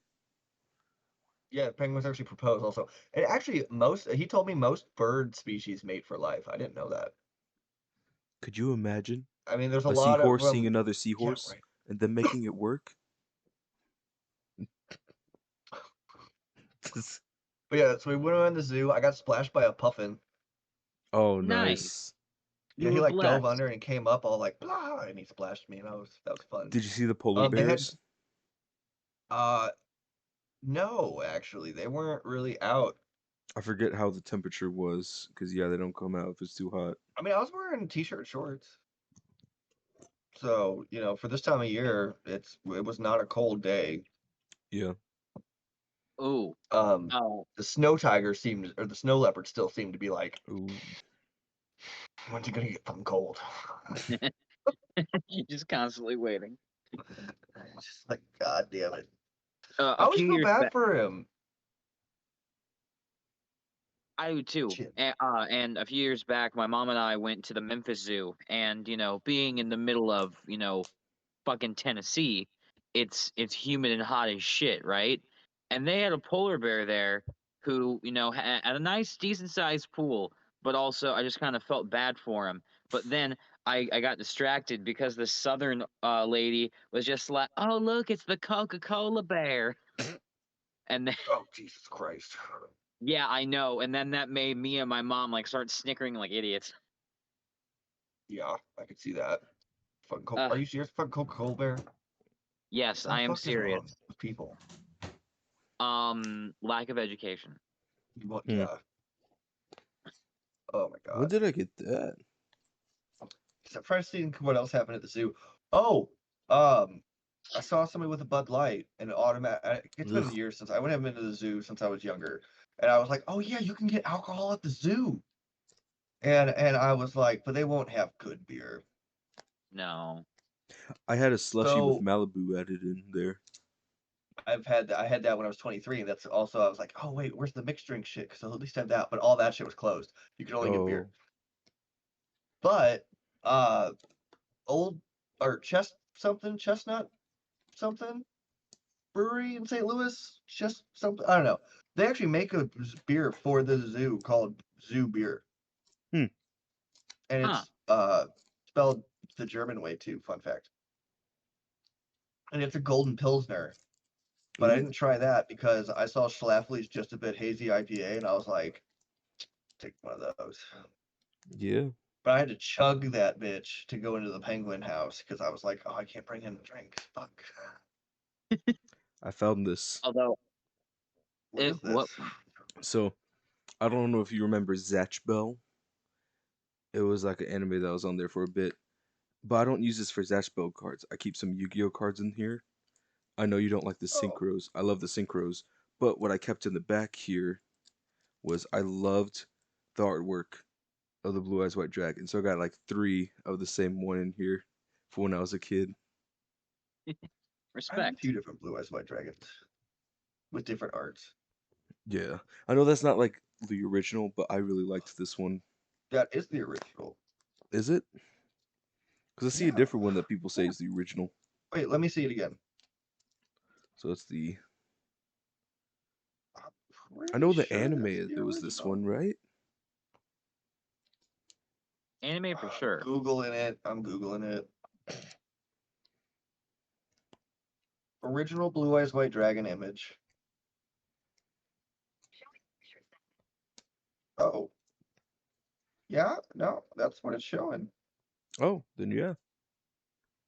[SPEAKER 1] Yeah, penguins actually propose also. And actually, he told me most bird species mate for life. I didn't know that.
[SPEAKER 3] Could you imagine
[SPEAKER 1] I mean, there's a
[SPEAKER 3] a
[SPEAKER 1] lot of
[SPEAKER 3] seahorse seeing another
[SPEAKER 1] yeah,
[SPEAKER 3] seahorse
[SPEAKER 1] right.
[SPEAKER 3] and then making it work?
[SPEAKER 1] But yeah, so we went around the zoo. I got splashed by a puffin.
[SPEAKER 3] Oh,
[SPEAKER 2] Nice.
[SPEAKER 3] nice.
[SPEAKER 1] Yeah,
[SPEAKER 2] You
[SPEAKER 1] he
[SPEAKER 2] were
[SPEAKER 1] like dove
[SPEAKER 2] blessed.
[SPEAKER 1] under and came up all like blah, and he splashed me, and that was fun.
[SPEAKER 3] Did you see the polar
[SPEAKER 1] They had
[SPEAKER 3] bears?
[SPEAKER 1] no, actually, they weren't really out.
[SPEAKER 3] I forget how the temperature was, because yeah, they don't come out if it's too hot.
[SPEAKER 1] I mean, I was wearing t-shirt shorts, so for this time of year, it was not a cold day.
[SPEAKER 3] Yeah.
[SPEAKER 2] Ooh.
[SPEAKER 1] Um,
[SPEAKER 2] Oh.
[SPEAKER 1] the snow tiger or the snow leopard still seemed to be like,
[SPEAKER 3] Ooh.
[SPEAKER 1] when's it gonna get fucking cold?
[SPEAKER 2] Just constantly waiting.
[SPEAKER 1] Just like, God damn it. I
[SPEAKER 2] A
[SPEAKER 1] always
[SPEAKER 2] few
[SPEAKER 1] feel
[SPEAKER 2] years
[SPEAKER 1] bad
[SPEAKER 2] back,
[SPEAKER 1] for him.
[SPEAKER 2] I do too.
[SPEAKER 1] Shit.
[SPEAKER 2] And a few years back, my mom and I went to the Memphis Zoo, and being in the middle of fucking Tennessee, it's humid and hot as shit, right? And they had a polar bear there who had a nice, decent sized pool, but also I just kind of felt bad for him. But then I got distracted because the southern lady was just like, "Oh look, it's the Coca-Cola bear," and then
[SPEAKER 1] Oh, Jesus Christ.
[SPEAKER 2] yeah, I know, and then that made me and my mom like start snickering like idiots.
[SPEAKER 1] Yeah, I could see that. Fucking
[SPEAKER 2] Uh,
[SPEAKER 1] Are you serious? Fucking Coca-Cola bear?
[SPEAKER 2] yes,
[SPEAKER 1] The
[SPEAKER 2] I am
[SPEAKER 1] fuck is
[SPEAKER 2] serious.
[SPEAKER 1] wrong with people?
[SPEAKER 2] Lack of education.
[SPEAKER 1] Well,
[SPEAKER 3] Hmm.
[SPEAKER 1] yeah. Oh my
[SPEAKER 3] When
[SPEAKER 1] God.
[SPEAKER 3] did I get that?
[SPEAKER 1] I'm trying to see what else happened at the zoo. Oh, um, I saw somebody with a Bud Light and automatic. It's been
[SPEAKER 3] Ugh.
[SPEAKER 1] years since I went into the zoo since I was younger, and I was like, oh yeah, you can get alcohol at the zoo. And I was like, but they won't have good beer.
[SPEAKER 2] No.
[SPEAKER 3] I had a slushy with
[SPEAKER 1] So
[SPEAKER 3] Malibu added in there.
[SPEAKER 1] I had that when I was 23. And that's also I was like, oh wait, where's the mixed drink shit? Because I'll at least have that. But all that shit was closed. You could only get beer.
[SPEAKER 3] Oh,
[SPEAKER 1] But uh, old or chestnut something brewery in St. Louis, just something I don't know. They actually make a beer for the zoo called Zoo Beer,
[SPEAKER 3] hmm.
[SPEAKER 1] and
[SPEAKER 2] Huh.
[SPEAKER 1] it's spelled the German way too. Fun fact. And it's a golden pilsner. But I
[SPEAKER 3] Ooh.
[SPEAKER 1] didn't try that because I saw Schlafly's Just a Bit Hazy IPA, and I was like, take one of those.
[SPEAKER 3] Yeah.
[SPEAKER 1] But I had to chug that bitch to go into the penguin house because I was like, oh, I can't bring in the drink. Fuck.
[SPEAKER 3] I found this.
[SPEAKER 2] Although
[SPEAKER 1] What is
[SPEAKER 2] what
[SPEAKER 1] this?
[SPEAKER 3] So, I don't know if you remember Zatch Bell. It was like an anime that was on there for a bit. But I don't use this for Zatch Bell cards. I keep some Yu-Gi-Oh cards in here. I know you don't like the
[SPEAKER 1] Oh,
[SPEAKER 3] synchros. I love the synchros. But what I kept in the back here was I loved the artwork of the Blue Eyes White Dragon. So I got like 3 of the same one in here. for when I was a kid.
[SPEAKER 1] I have a
[SPEAKER 2] Respect.
[SPEAKER 1] few different blue eyes white dragons with different arts.
[SPEAKER 3] Yeah, I know that's not like the original, but I really liked this one.
[SPEAKER 1] That is the original.
[SPEAKER 3] Is it? Because I see a
[SPEAKER 1] Yeah.
[SPEAKER 3] different one that people say is the original.
[SPEAKER 1] Wait, let me see it again.
[SPEAKER 3] So it's the.
[SPEAKER 1] I'm
[SPEAKER 3] I know
[SPEAKER 1] pretty
[SPEAKER 3] the
[SPEAKER 1] sure
[SPEAKER 3] anime.
[SPEAKER 1] that's the
[SPEAKER 3] It was this
[SPEAKER 1] original.
[SPEAKER 3] one, right?
[SPEAKER 2] Anime for sure.
[SPEAKER 1] Googling it. I'm Googling it. Original blue eyes white dragon image. Oh. Yeah, no, that's what it's showing.
[SPEAKER 3] Oh, then yeah.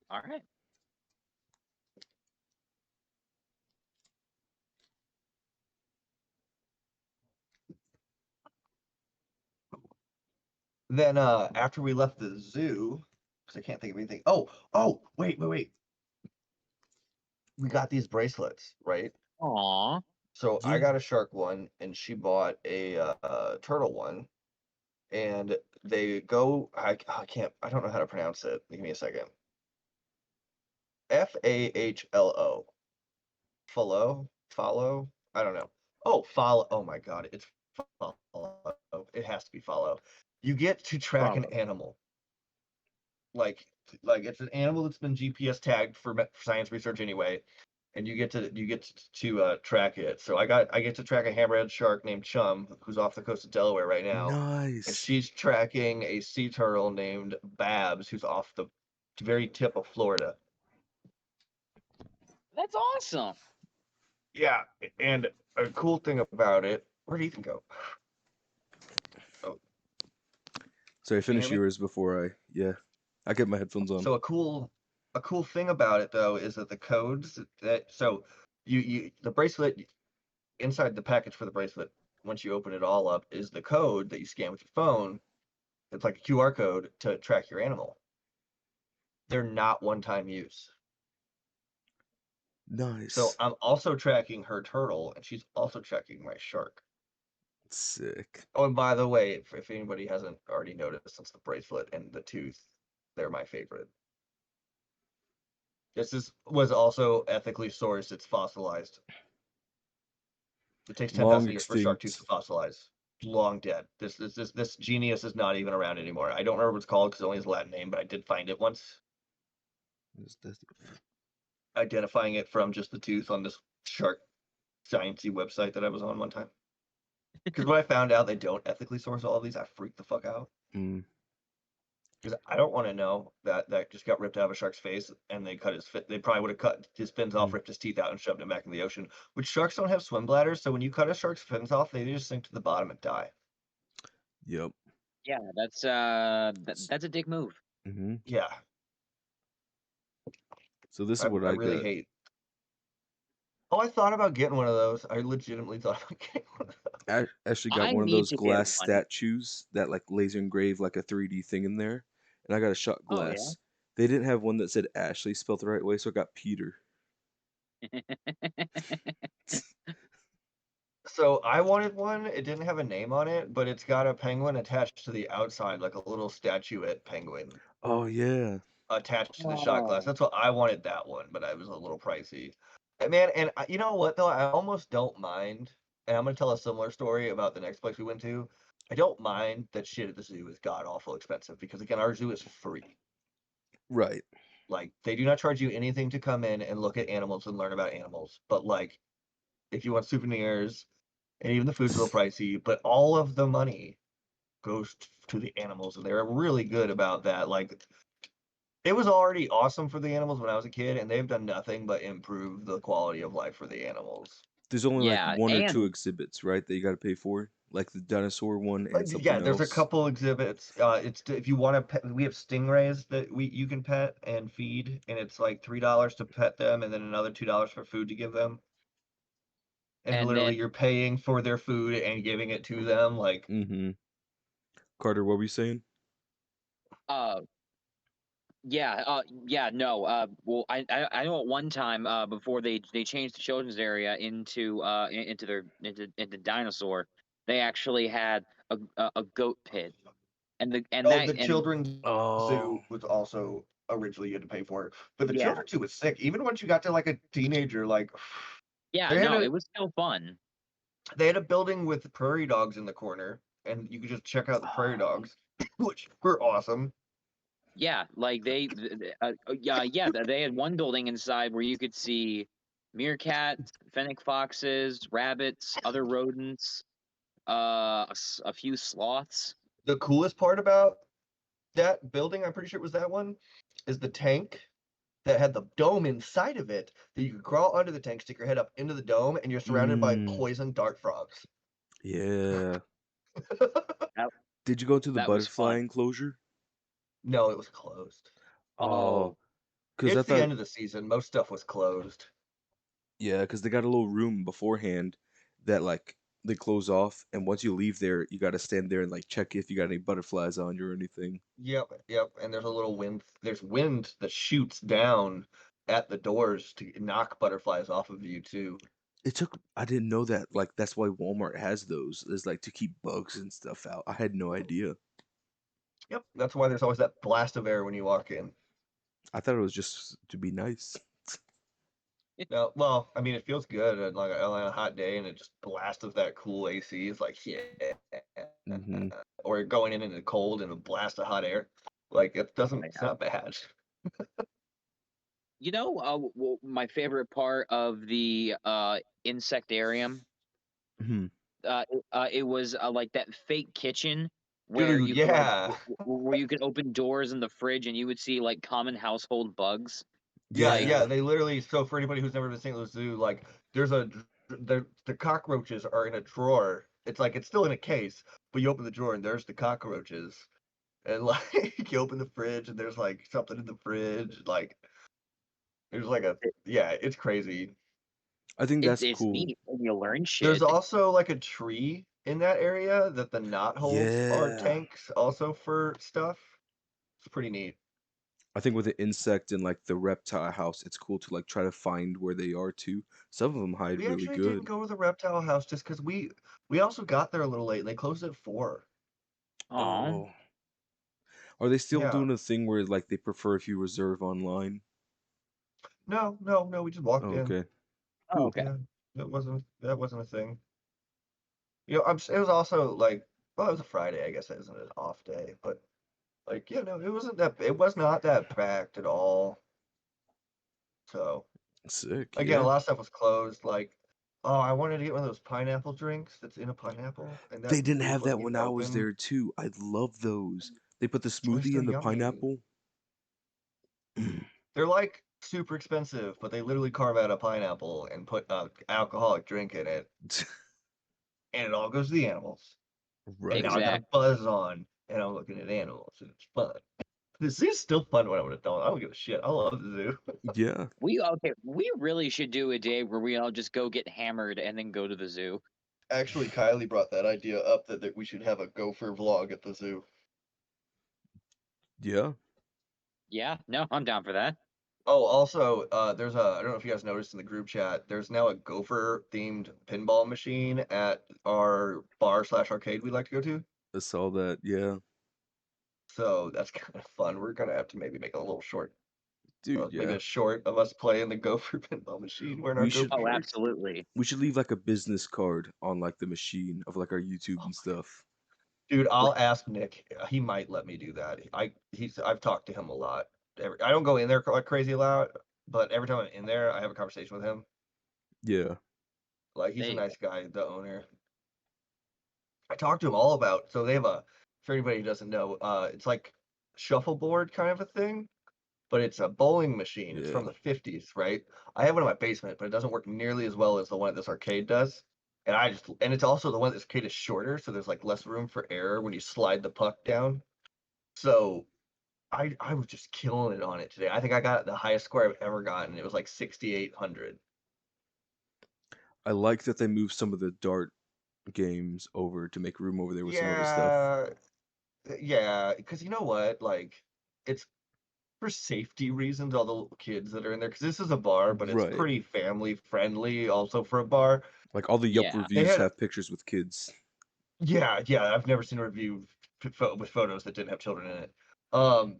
[SPEAKER 2] All right.
[SPEAKER 1] Then after we left the zoo, because I can't think of anything. Oh, wait. We got these bracelets, right?
[SPEAKER 2] Aw.
[SPEAKER 1] So I
[SPEAKER 3] Yeah.
[SPEAKER 1] got a shark one, and she bought a turtle one, and they go. I don't know how to pronounce it. Give me a second. FAHLO. Follow. I don't know. Oh, follow. Oh my God, it's follow. It has to be follow. You get to track an
[SPEAKER 2] Follow.
[SPEAKER 1] animal. Like it's an animal that's been GPS tagged for science research anyway, and you get to track it. So I get to track a hammerhead shark named Chum, who's off the coast of Delaware right now, and
[SPEAKER 3] Nice.
[SPEAKER 1] she's tracking a sea turtle named Babs, who's off the very tip of Florida.
[SPEAKER 2] That's awesome.
[SPEAKER 1] Yeah, and a cool thing about it. Where'd Ethan go? Oh,
[SPEAKER 3] Sorry,
[SPEAKER 1] can you
[SPEAKER 3] finish
[SPEAKER 1] hear me?
[SPEAKER 3] yours before I. Yeah, I kept my headphones on.
[SPEAKER 1] So a cool thing about it though is that the codes that so you the bracelet inside the package for the bracelet, once you open it all up, is the code that you scan with your phone. It's like a QR code to track your animal. They're not one-time use. So
[SPEAKER 3] Nice.
[SPEAKER 1] I'm also tracking her turtle, and she's also tracking my shark.
[SPEAKER 3] Sick.
[SPEAKER 1] Oh, and by the way, if anybody hasn't already noticed, since the bracelet and the tooth, they're my favorite. Was also ethically sourced. It's fossilized. It takes
[SPEAKER 3] Long
[SPEAKER 1] 10,000 years for a shark tooth
[SPEAKER 3] extinct.
[SPEAKER 1] to fossilize. Long dead. This genius is not even around anymore. I don't remember what it's called because it only has a Latin name, but I did find it once. Identifying it from just the tooth on this shark sciencey website that I was on one time. Because when I found out they don't ethically source all of these, I freaked the fuck out.
[SPEAKER 3] Mm.
[SPEAKER 1] Because I don't want to know that just got ripped out of a shark's face and they cut his fin. They probably would have cut his fins off, ripped his teeth out, and shoved him back in the ocean. Which sharks don't have swim bladders, so when you cut a shark's fins off, they just sink to the bottom and die.
[SPEAKER 3] Yep.
[SPEAKER 2] Yeah, that's that's a dick move.
[SPEAKER 3] Hmm.
[SPEAKER 1] Yeah,
[SPEAKER 3] So this is
[SPEAKER 1] I
[SPEAKER 3] what I
[SPEAKER 1] really
[SPEAKER 3] got.
[SPEAKER 1] hate. Oh, I thought about getting one of those. I legitimately thought about getting one of those.
[SPEAKER 3] I actually got
[SPEAKER 2] I
[SPEAKER 3] one of
[SPEAKER 2] need
[SPEAKER 3] those
[SPEAKER 2] to get
[SPEAKER 3] glass
[SPEAKER 2] one.
[SPEAKER 3] statues that like laser engrave like a 3D thing in there, and I got a shot
[SPEAKER 2] Oh yeah.
[SPEAKER 3] glass. They didn't have one that said Ashley spelled the right way, so I got Peter.
[SPEAKER 1] So I wanted one. It didn't have a name on it, but it's got a penguin attached to the outside, like a little statuette penguin
[SPEAKER 3] Oh yeah.
[SPEAKER 1] attached to the shot glass.
[SPEAKER 2] Oh.
[SPEAKER 1] That's what I wanted that one, but I was a little pricey. Man, and you know what though? I almost don't mind. And I'm gonna tell a similar story about the next place we went to. I don't mind that shit at the zoo is god awful expensive because again, our zoo is free.
[SPEAKER 3] Right.
[SPEAKER 1] Like they do not charge you anything to come in and look at animals and learn about animals. But like if you want souvenirs, and even the food's a little pricey, but all of the money goes to the animals, and they're really good about that. Like it was already awesome for the animals when I was a kid, and they've done nothing but improve the quality of life for the animals.
[SPEAKER 3] There's only like
[SPEAKER 2] Yeah,
[SPEAKER 3] one or two
[SPEAKER 2] and
[SPEAKER 3] exhibits, right, that you got to pay for, like the dinosaur one and
[SPEAKER 1] Yeah,
[SPEAKER 3] something
[SPEAKER 1] there's a
[SPEAKER 3] else.
[SPEAKER 1] couple exhibits. It's if you want to pet, we have stingrays that you can pet and feed, and it's like $3 to pet them, and then another $2 for food to give them. And
[SPEAKER 2] and
[SPEAKER 1] literally,
[SPEAKER 2] then
[SPEAKER 1] you're paying for their food and giving it to them. Like,
[SPEAKER 3] Mm-hmm. Carter, what were you saying?
[SPEAKER 2] uh yeah, no, well I know at one time before they changed the children's area into dinosaur, they actually had a goat pit. And the and
[SPEAKER 1] oh,
[SPEAKER 2] that
[SPEAKER 1] the
[SPEAKER 2] and
[SPEAKER 1] children's
[SPEAKER 3] Oh,
[SPEAKER 1] zoo was also originally you had to pay for. But the
[SPEAKER 2] Yeah.
[SPEAKER 1] Children 2 was sick. Even once you got to like a teenager, like
[SPEAKER 2] Yeah,
[SPEAKER 1] they had
[SPEAKER 2] no,
[SPEAKER 1] a
[SPEAKER 2] it was still fun.
[SPEAKER 1] they had a building with prairie dogs in the corner, and you could just check out the prairie dogs, which were awesome.
[SPEAKER 2] Yeah, like they had one building inside where you could see meerkats, fennec foxes, rabbits, other rodents, a few sloths.
[SPEAKER 1] The coolest part about that building, I'm pretty sure it was that one, is the tank that had the dome inside of it that you could crawl under the tank, stick your head up into the dome, and you're surrounded by
[SPEAKER 3] Mm,
[SPEAKER 1] poison dart frogs.
[SPEAKER 3] yeah.
[SPEAKER 2] That,
[SPEAKER 3] Did you go to the
[SPEAKER 2] that was
[SPEAKER 3] butterfly
[SPEAKER 2] fun.
[SPEAKER 3] enclosure?
[SPEAKER 1] No, it was closed.
[SPEAKER 3] Oh,
[SPEAKER 2] Oh,
[SPEAKER 3] because I
[SPEAKER 1] It's the
[SPEAKER 3] thought,
[SPEAKER 1] end of the season. Most stuff was closed.
[SPEAKER 3] yeah, because they got a little room beforehand that like they close off, and once you leave there, you got to stand there and like check if you got any butterflies on you or anything.
[SPEAKER 1] Yep. And there's a little wind. There's wind that shoots down at the doors to knock butterflies off of you too.
[SPEAKER 3] I didn't know that. Like that's why Walmart has those, is like to keep bugs and stuff out. I had no idea.
[SPEAKER 1] Yep. That's why there's always that blast of air when you walk in.
[SPEAKER 3] I thought it was just to be nice.
[SPEAKER 1] No, well, I mean, it feels good on a hot day, and it just blasts of that cool AC. It's like, yeah.
[SPEAKER 3] Hmm.
[SPEAKER 1] Or going in the cold and a blast of hot air. Like it doesn't. It's
[SPEAKER 2] yeah.
[SPEAKER 1] not bad.
[SPEAKER 2] You know, my favorite part of the insectarium,
[SPEAKER 3] Hmm.
[SPEAKER 2] it was like that fake kitchen where
[SPEAKER 1] Dude,
[SPEAKER 2] you could like
[SPEAKER 1] yeah.
[SPEAKER 2] where you could open doors in the fridge and you would see like common household bugs. Like,
[SPEAKER 1] Yeah,
[SPEAKER 3] Yeah.
[SPEAKER 1] they literally. So for anybody who's never been to St. Louis Zoo, like there's the cockroaches are in a drawer. It's like it's still in a case, but you open the drawer and there's the cockroaches. And like you open the fridge and there's like something in the fridge. Like there's like a yeah, it's crazy.
[SPEAKER 3] I think that's
[SPEAKER 2] it's
[SPEAKER 3] cool.
[SPEAKER 2] neat and you learn
[SPEAKER 1] There's
[SPEAKER 2] shit.
[SPEAKER 1] also like a tree in that area that the knot holes are
[SPEAKER 3] Yeah.
[SPEAKER 1] tanks also for stuff. It's pretty neat.
[SPEAKER 3] I think with the insect and like the reptile house, it's cool to like try to find where they are too. Some of them hide
[SPEAKER 1] We
[SPEAKER 3] really
[SPEAKER 1] actually didn't
[SPEAKER 3] good.
[SPEAKER 1] go to the reptile house just because we also got there a little late and they closed at 4.
[SPEAKER 2] Aw.
[SPEAKER 3] Oh. Are they still
[SPEAKER 1] Yeah.
[SPEAKER 3] doing a thing where like they prefer if you reserve online?
[SPEAKER 1] No. We just walked
[SPEAKER 3] Oh,
[SPEAKER 1] in.
[SPEAKER 3] okay.
[SPEAKER 2] Oh,
[SPEAKER 3] Cool.
[SPEAKER 2] okay.
[SPEAKER 1] Yeah, that wasn't a thing. It was also like, well, it was a Friday. I guess that isn't an off day, but like, no, it was not that packed at all. So
[SPEAKER 3] Sick.
[SPEAKER 1] again, a
[SPEAKER 3] Yeah.
[SPEAKER 1] lot of stuff was closed. Like, oh, I wanted to get one of those pineapple drinks that's in a pineapple, and
[SPEAKER 3] They
[SPEAKER 1] that
[SPEAKER 3] didn't
[SPEAKER 1] zoo
[SPEAKER 3] have that
[SPEAKER 1] wasn't
[SPEAKER 3] when
[SPEAKER 1] even
[SPEAKER 3] I was
[SPEAKER 1] open.
[SPEAKER 3] there too. I love those. They put the
[SPEAKER 1] They're
[SPEAKER 3] smoothie
[SPEAKER 1] so
[SPEAKER 3] in the
[SPEAKER 1] yummy.
[SPEAKER 3] pineapple.
[SPEAKER 1] They're like super expensive, but they literally carve out a pineapple and put a alcoholic drink in it, and it all goes to the animals. And now
[SPEAKER 3] Right.
[SPEAKER 1] I got a
[SPEAKER 2] Exact.
[SPEAKER 1] buzz on, and I'm looking at animals, and it's fun. The zoo's still fun when I'm an adult. I don't give a shit. I love the zoo.
[SPEAKER 3] Yeah.
[SPEAKER 2] We really should do a day where we all just go get hammered and then go to the zoo.
[SPEAKER 1] Actually, Kylie brought that idea up that we should have a gopher vlog at the zoo.
[SPEAKER 3] Yeah.
[SPEAKER 2] Yeah, no, I'm down for that.
[SPEAKER 1] Oh, also, I don't know if you guys noticed in the group chat, there's now a gopher themed pinball machine at our bar/arcade we like to go to.
[SPEAKER 3] I saw that. Yeah.
[SPEAKER 1] So that's kind of fun. We're gonna have to maybe make a little short,
[SPEAKER 3] Dude,
[SPEAKER 1] maybe
[SPEAKER 3] yeah.
[SPEAKER 1] a short of us playing the gopher pinball machine wearing our
[SPEAKER 3] We should
[SPEAKER 1] gopher
[SPEAKER 2] Oh,
[SPEAKER 1] shirts.
[SPEAKER 2] absolutely.
[SPEAKER 3] we should leave like a business card on like the machine of like our YouTube
[SPEAKER 1] Oh
[SPEAKER 3] and
[SPEAKER 1] my
[SPEAKER 3] stuff.
[SPEAKER 1] Dude, I'll ask Nick. He might let me do that. I've talked to him a lot. I don't go in there like crazy loud, but every time I'm in there, I have a conversation with him.
[SPEAKER 3] Yeah.
[SPEAKER 1] Like he's a
[SPEAKER 2] They
[SPEAKER 1] nice guy, the owner. I talked to him all about. So they have for anybody who doesn't know, it's like shuffleboard kind of a thing, but it's a bowling machine. It's
[SPEAKER 3] Yeah.
[SPEAKER 1] from the 50s, right? I have one in my basement, but it doesn't work nearly as well as the one at this arcade does. And it's also the one at this arcade is shorter, so there's like less room for error when you slide the puck down. So I was just killing it on it today. I think I got the highest score I've ever gotten. It was like 6,800.
[SPEAKER 3] I like that they moved some of the dart games over to make room over there with some other stuff.
[SPEAKER 1] Yeah, yeah, because you know what? Like, it's for safety reasons, all the little kids that are in there, because this is a bar, but it's
[SPEAKER 3] Right.
[SPEAKER 1] pretty family friendly also for a bar.
[SPEAKER 3] Like all the Yelp
[SPEAKER 2] yeah.
[SPEAKER 1] They
[SPEAKER 3] reviews
[SPEAKER 1] had,
[SPEAKER 3] have pictures with kids.
[SPEAKER 1] yeah, I've never seen a review with photos that didn't have children in it. Um,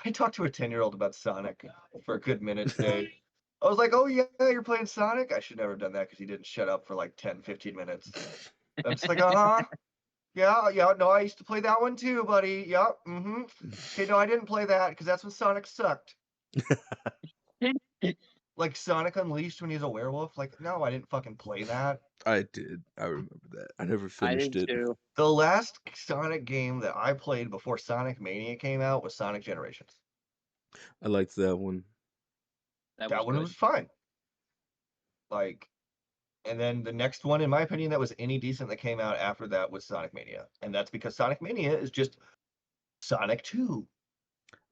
[SPEAKER 1] I talked to a 10-year-old about Sonic for a good minute today. I was like, "Oh yeah, you're playing Sonic?" I should never have done that because he didn't shut up for like 10, 15 minutes. I'm just like, "Uh-huh. Yeah, yeah, no, I used to play that one too, buddy. Yep. Mm-hmm. Okay, no, I didn't play that because that's when Sonic sucked. Like Sonic Unleashed when he's a werewolf. Like, no, I didn't fucking play that.
[SPEAKER 3] I did. I remember that. I never
[SPEAKER 2] I
[SPEAKER 3] finished
[SPEAKER 2] did
[SPEAKER 3] it.
[SPEAKER 2] too.
[SPEAKER 1] The last Sonic game that I played before Sonic Mania came out was Sonic Generations.
[SPEAKER 3] I liked that one.
[SPEAKER 2] That was
[SPEAKER 1] That one
[SPEAKER 2] good.
[SPEAKER 1] was fine. Like, and then the next one, in my opinion, that was any decent that came out after that was Sonic Mania. And that's because Sonic Mania is just Sonic 2.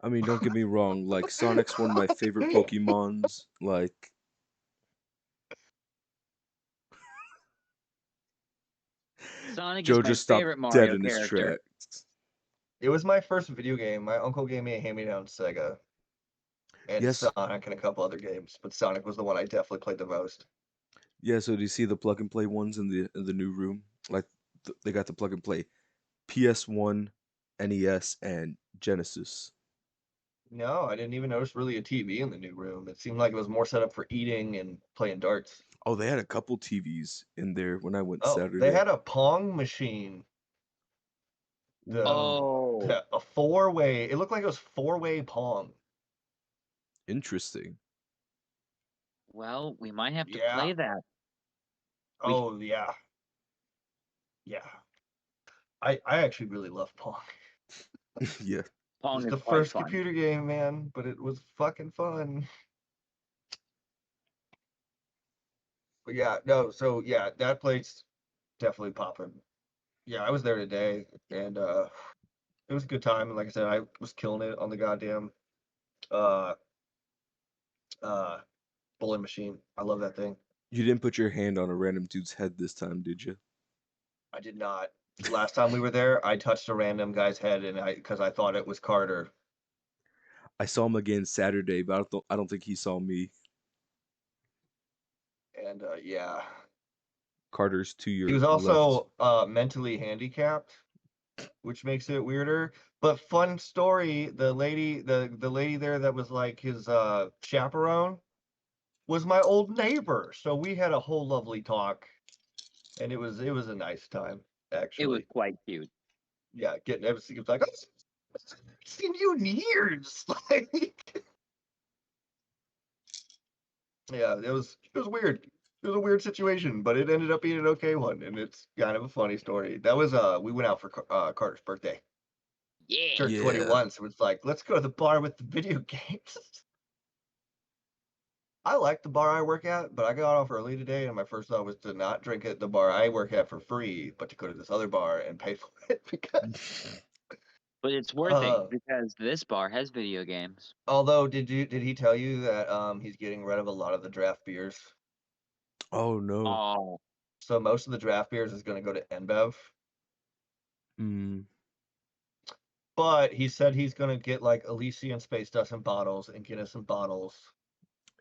[SPEAKER 3] I mean, don't get me wrong. Like Sonic's one of my favorite Pokemons. Like,
[SPEAKER 2] Sonic is
[SPEAKER 3] Joe
[SPEAKER 2] my
[SPEAKER 3] just stopped
[SPEAKER 2] favorite
[SPEAKER 3] dead
[SPEAKER 2] Mario
[SPEAKER 3] in his
[SPEAKER 2] character.
[SPEAKER 3] tracks.
[SPEAKER 1] It was my first video game. My uncle gave me a hand-me-down Sega and
[SPEAKER 3] Yes.
[SPEAKER 1] Sonic and a couple other games, but Sonic was the one I definitely played the most.
[SPEAKER 3] Yeah. So do you see the plug and play ones in the new room? Like, they got the plug and play PS1, NES, and Genesis.
[SPEAKER 1] No, I didn't even notice really a TV in the new room. It seemed like it was more set up for eating and playing darts.
[SPEAKER 3] Oh, they had a couple TVs in there when I went
[SPEAKER 1] Oh, they
[SPEAKER 3] Saturday.
[SPEAKER 1] had a Pong machine. The
[SPEAKER 3] Ooh,
[SPEAKER 2] Oh,
[SPEAKER 1] a four-way. It looked like it was four-way Pong.
[SPEAKER 3] interesting.
[SPEAKER 2] well, we might have to
[SPEAKER 1] Yeah.
[SPEAKER 2] play that. We
[SPEAKER 1] Oh yeah. Yeah. I actually really love Pong.
[SPEAKER 3] Yeah.
[SPEAKER 1] It
[SPEAKER 2] Pong
[SPEAKER 1] was
[SPEAKER 2] is
[SPEAKER 1] the
[SPEAKER 2] quite
[SPEAKER 1] first
[SPEAKER 2] fun.
[SPEAKER 1] computer game, man, but it was fucking fun. But yeah, no, so yeah, that place definitely popping. Yeah, I was there today and it was a good time. And like I said, I was killing it on the goddamn uh uh bowling machine. I love that thing.
[SPEAKER 3] You didn't put your hand on a random dude's head this time, did you?
[SPEAKER 1] I did not. Last time we were there, I touched a random guy's head and I because I thought it was Carter.
[SPEAKER 3] I saw him again Saturday, but I don't think he saw me.
[SPEAKER 1] And yeah.
[SPEAKER 3] Carter's to
[SPEAKER 1] He
[SPEAKER 3] your
[SPEAKER 1] was
[SPEAKER 3] left.
[SPEAKER 1] also mentally handicapped, which makes it weirder. But fun story, the lady there that was like his chaperone was my old neighbor. So we had a whole lovely talk and it was a nice time
[SPEAKER 2] It was
[SPEAKER 1] actually.
[SPEAKER 2] quite cute.
[SPEAKER 1] Yeah, getting everything was like, "Oh, I've seen you in years." Like yeah, it was weird. It was a weird situation, but it ended up being an okay one, and it's kind of a funny story. That was we went out for Carter's birthday.
[SPEAKER 2] Yeah.
[SPEAKER 1] Turned
[SPEAKER 3] Yeah.
[SPEAKER 1] 21, so it's like, let's go to the bar with the video games. I like the bar I work at, but I got off early today, and my first thought was to not drink at the bar I work at for free, but to go to this other bar and pay for it because
[SPEAKER 2] But it's worth it
[SPEAKER 1] uh
[SPEAKER 2] because this bar has video games.
[SPEAKER 1] although did he tell you that he's getting rid of a lot of the draft beers?
[SPEAKER 3] Oh no.
[SPEAKER 2] Oh,
[SPEAKER 1] So most of the draft beers is going to go to NBev,
[SPEAKER 3] Mm.
[SPEAKER 1] but he said he's going to get like Elysian Space Dust in bottles and Guinness in bottles.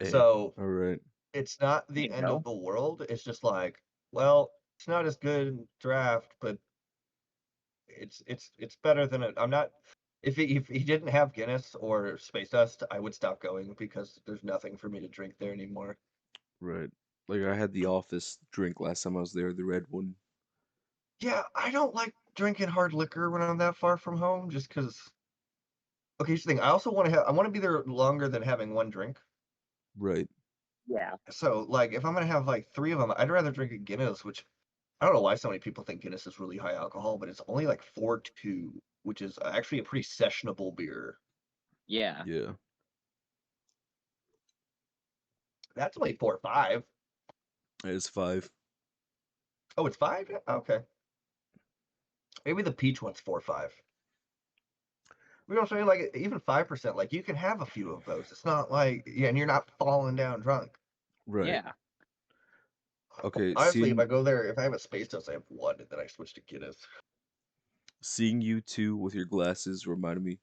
[SPEAKER 3] Hey.
[SPEAKER 1] So
[SPEAKER 3] All right.
[SPEAKER 1] it's not
[SPEAKER 2] there
[SPEAKER 1] the
[SPEAKER 2] you
[SPEAKER 1] end of
[SPEAKER 2] go.
[SPEAKER 1] the world. It's just like, well, it's not as good in draft, but it's better than it. I'm not. If he didn't have Guinness or Space Dust, I would stop going because there's nothing for me to drink there anymore.
[SPEAKER 3] Right. Like I had the office drink last time I was there, the red one.
[SPEAKER 1] Yeah, I don't like drinking hard liquor when I'm that far from home, just because. Okay, here's the thing. I also want to have. I want to be there longer than having one drink.
[SPEAKER 3] Right.
[SPEAKER 2] Yeah.
[SPEAKER 1] So, like, if I'm gonna have like three of them, I'd rather drink a Guinness, which I don't know why so many people think Guinness is really high alcohol, but it's only like 4.2, which is actually a pretty sessionable beer.
[SPEAKER 2] Yeah.
[SPEAKER 3] Yeah.
[SPEAKER 1] That's only 4.5.
[SPEAKER 3] It's 5.
[SPEAKER 1] Oh, it's 5? Okay. Maybe the peach one's 4.5. You know what I'm saying? Like even 5%, like you can have a few of those. It's not like yeah, and you're not falling down drunk.
[SPEAKER 3] Right.
[SPEAKER 2] Yeah.
[SPEAKER 3] Okay,
[SPEAKER 1] Honestly, if I go there, if I have a space dust, I have one, and then I switch to Guinness.
[SPEAKER 3] seeing you two with your glasses reminded me.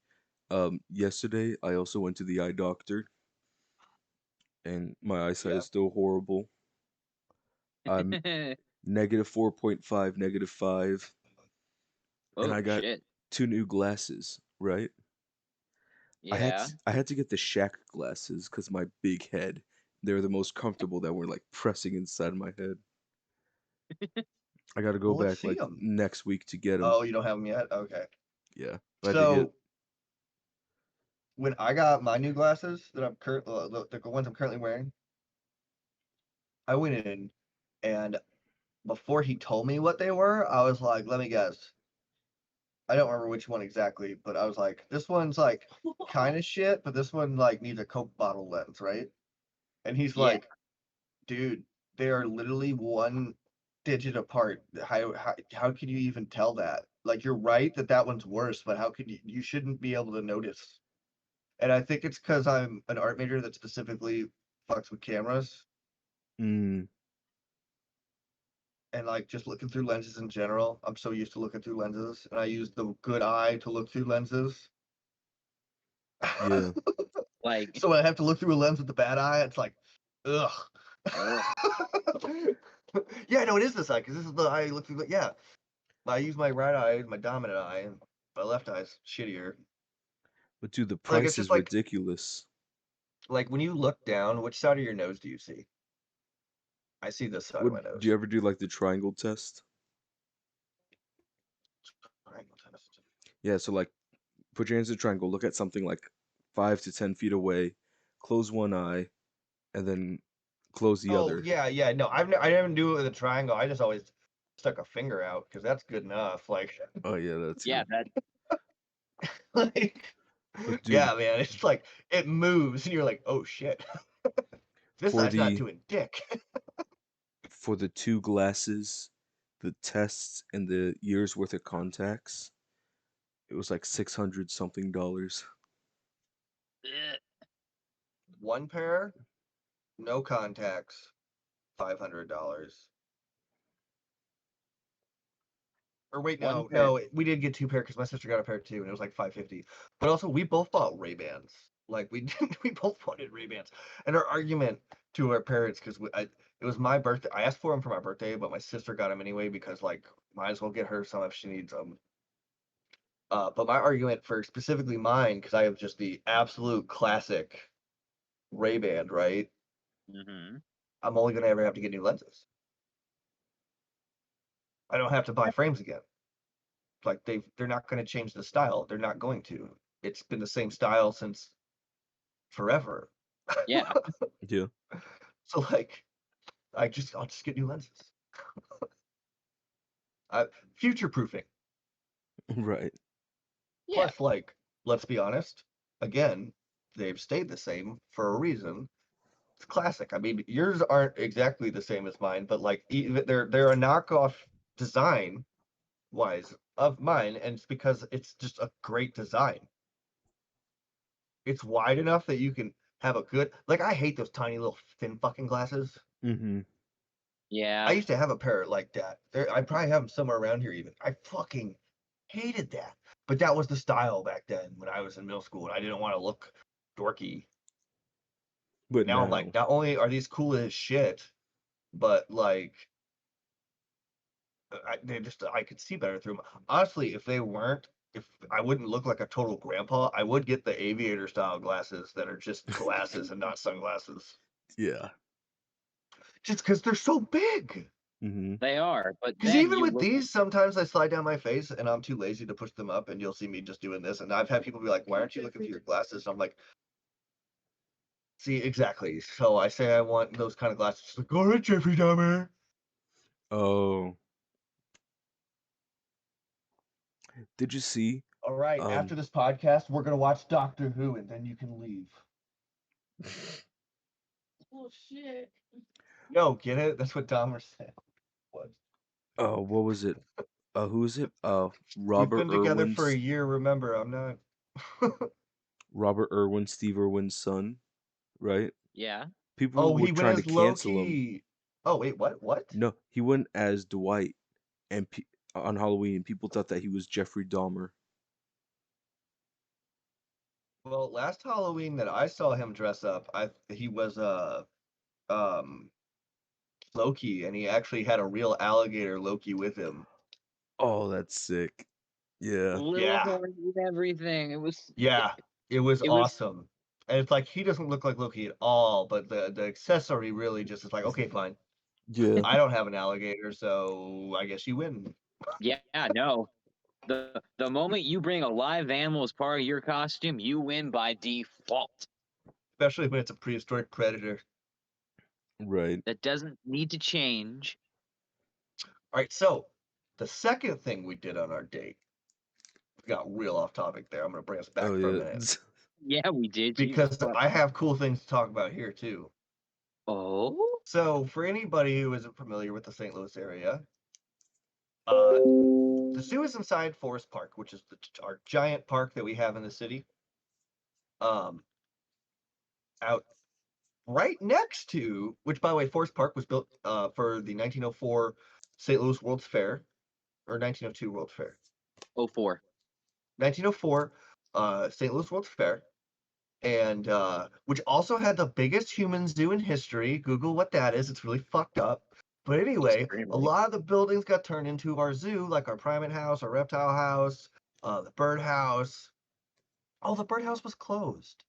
[SPEAKER 3] Yesterday I also went to the eye doctor and my eyesight
[SPEAKER 1] Yeah.
[SPEAKER 3] is still horrible. I'm negative 4.5, negative 5, and
[SPEAKER 2] Oh
[SPEAKER 3] I got
[SPEAKER 2] shit.
[SPEAKER 3] 2 new glasses, right?
[SPEAKER 2] Yeah.
[SPEAKER 3] I had to get the Shaq glasses because my big head. They were the most comfortable that were like pressing inside my head. I got to go
[SPEAKER 1] Well, let's
[SPEAKER 3] back
[SPEAKER 1] see
[SPEAKER 3] like
[SPEAKER 1] them.
[SPEAKER 3] next week to get them.
[SPEAKER 1] Oh, you don't have them yet? Okay.
[SPEAKER 3] Yeah, I had to get.
[SPEAKER 1] So when I got my new glasses that I'm the ones I'm currently wearing, I went in and before he told me what they were, I was like, let me guess. I don't remember which one exactly, but I was like, this one's like kind of shit, but this one like needs a Coke bottle lens, right? And he's
[SPEAKER 2] Yeah.
[SPEAKER 1] like, dude, they are literally one digit apart. How can you even tell that? Like, you're right that that one's worse, but how could you shouldn't be able to notice. And I think it's because I'm an art major that specifically fucks with cameras
[SPEAKER 3] Mm,
[SPEAKER 1] and like just looking through lenses in general. I'm so used to looking through lenses, and I use the good eye to look through lenses.
[SPEAKER 3] yeah,
[SPEAKER 2] Like,
[SPEAKER 1] So when I have to look through a lens with the bad eye, it's like, ugh.
[SPEAKER 2] ugh.
[SPEAKER 1] Yeah, no, it is this eye because this is the eye I look through. Yeah, I use my right eye, my dominant eye, and my left eye's shittier.
[SPEAKER 3] but dude, the
[SPEAKER 1] Like it's
[SPEAKER 3] price
[SPEAKER 1] just
[SPEAKER 3] is
[SPEAKER 1] like
[SPEAKER 3] ridiculous.
[SPEAKER 1] when you look down, which side of your nose do you see? I see this side of
[SPEAKER 3] What
[SPEAKER 1] my
[SPEAKER 3] do you
[SPEAKER 1] nose.
[SPEAKER 3] ever do like the triangle test?
[SPEAKER 1] Triangle test.
[SPEAKER 3] Yeah, so like put your hands in a triangle, look at something like 5 to 10 feet away, close one eye, and then close the
[SPEAKER 1] Oh
[SPEAKER 3] other.
[SPEAKER 1] yeah, yeah. No, I never do it with a triangle. I just always stuck a finger out because that's good enough. Like,
[SPEAKER 3] Oh yeah, that's
[SPEAKER 2] Yeah,
[SPEAKER 3] good.
[SPEAKER 2] that
[SPEAKER 1] like,
[SPEAKER 3] But dude,
[SPEAKER 1] yeah, man. It's like it moves, and you're like, oh shit, this
[SPEAKER 3] for
[SPEAKER 1] eye's not
[SPEAKER 3] the
[SPEAKER 1] doing dick.
[SPEAKER 3] for the two glasses, the tests, and the year's worth of contacts, it was like 600 something dollars.
[SPEAKER 1] One pair, no contacts, $500. Or wait,
[SPEAKER 2] one
[SPEAKER 1] no,
[SPEAKER 2] pair.
[SPEAKER 1] no, we did get two pair because my sister got a pair too, and it was like 550. But also, we both bought Ray Bans. Like we did, we both wanted Ray Bans, and our argument to our parents because it was my birthday. I asked for them for my birthday, but my sister got them anyway because like might as well get her some if she needs them. But my argument for specifically mine because I have just the absolute classic Ray Ban, right?
[SPEAKER 2] Mm-hmm.
[SPEAKER 1] I'm only gonna ever have to get new lenses. I don't have to buy frames again. Like they're not going to change the style. They're not going to. It's been the same style since forever.
[SPEAKER 2] Yeah.
[SPEAKER 3] Yeah,
[SPEAKER 1] So like I'll just get new lenses. Uh, Future proofing.
[SPEAKER 3] right.
[SPEAKER 2] Yeah.
[SPEAKER 1] Plus, like, let's be honest. Again, they've stayed the same for a reason. It's classic. I mean, yours aren't exactly the same as mine, but like even they're a knockoff design wise of mine, and it's because it's just a great design. It's wide enough that you can have a good like I hate those tiny little thin fucking glasses.
[SPEAKER 3] Mm-hmm.
[SPEAKER 1] I
[SPEAKER 2] Yeah.
[SPEAKER 1] used to have a pair like that. I probably have them somewhere around here even. I fucking hated that. But that was the style back then when I was in middle school and I didn't want to look dorky.
[SPEAKER 3] But
[SPEAKER 1] Now I'm like,
[SPEAKER 3] now,
[SPEAKER 1] not only are these cool as shit, but like I could see better through them. Honestly, if they weren't, if I wouldn't look like a total grandpa, I would get the aviator style glasses that are just glasses and not sunglasses.
[SPEAKER 3] yeah.
[SPEAKER 1] Just because they're so big.
[SPEAKER 3] Mm-hmm.
[SPEAKER 2] They are, but
[SPEAKER 1] Because
[SPEAKER 2] then
[SPEAKER 1] even
[SPEAKER 2] you
[SPEAKER 1] with
[SPEAKER 2] look.
[SPEAKER 1] these, sometimes I slide down my face and I'm too lazy to push them up, and you'll see me just doing this. And I've had people be like, "Why aren't you looking through your glasses?" And I'm like, "See, exactly." So I say I want those kind of glasses. She's like, "All right, Jeffrey Dahmer."
[SPEAKER 3] Oh, did you see?
[SPEAKER 1] All right,
[SPEAKER 3] Um,
[SPEAKER 1] after this podcast, we're gonna watch Doctor Who, and then you can leave.
[SPEAKER 4] Oh shit.
[SPEAKER 1] No, get it? That's what Dahmer said. What?
[SPEAKER 3] what was it? Who is it?
[SPEAKER 1] We've
[SPEAKER 3] Robert
[SPEAKER 1] been together for a
[SPEAKER 3] Irwin's
[SPEAKER 1] year. Remember, I'm not.
[SPEAKER 3] Robert Irwin, Steve Irwin's son, right?
[SPEAKER 2] Yeah.
[SPEAKER 3] People
[SPEAKER 1] Oh,
[SPEAKER 3] were
[SPEAKER 1] he went
[SPEAKER 3] trying to
[SPEAKER 1] as
[SPEAKER 3] cancel him.
[SPEAKER 1] Loki. Oh wait, what? What?
[SPEAKER 3] No, he went as Dwight, and on Halloween, people thought that he was Jeffrey Dahmer.
[SPEAKER 1] Well, last Halloween that I saw him dress up, he was um Loki, and he actually had a real alligator Loki with him.
[SPEAKER 3] Oh, that's sick. Yeah.
[SPEAKER 2] Little
[SPEAKER 1] Yeah,
[SPEAKER 2] horns and everything. It was
[SPEAKER 1] yeah. It was
[SPEAKER 2] It was
[SPEAKER 1] awesome. And it's like he doesn't look like Loki at all, but the accessory really just is like, okay, fine.
[SPEAKER 3] Yeah.
[SPEAKER 1] I don't have an alligator, so I guess you win.
[SPEAKER 2] yeah, no. The moment you bring a live animal as part of your costume, you win by default.
[SPEAKER 1] Especially when it's a prehistoric predator.
[SPEAKER 3] Right.
[SPEAKER 2] That doesn't need to change.
[SPEAKER 1] All right, so the second thing we did on our date, we got real off topic there. I'm gonna bring us back
[SPEAKER 3] Oh
[SPEAKER 1] for a
[SPEAKER 3] yeah.
[SPEAKER 1] minute
[SPEAKER 2] Yeah, we did. Jesus
[SPEAKER 1] because
[SPEAKER 2] fuck.
[SPEAKER 1] I have cool things to talk about here too.
[SPEAKER 2] Oh,
[SPEAKER 1] So for anybody who isn't familiar with the St. Louis area, the zoo is inside Forest Park, which is our giant park that we have in the city. Out right next to, which by the way, Forest Park was built for the 1904 St. Louis World's Fair or 1902 World's Fair.
[SPEAKER 2] 04.
[SPEAKER 1] 1904 St. Louis World's Fair, and which also had the biggest human zoo in history. Google what that is; it's really fucked up. But anyway, a
[SPEAKER 2] Extremely.
[SPEAKER 1] lot of the buildings got turned into our zoo, like our primate house, our reptile house, the bird house. Oh, the bird house was closed.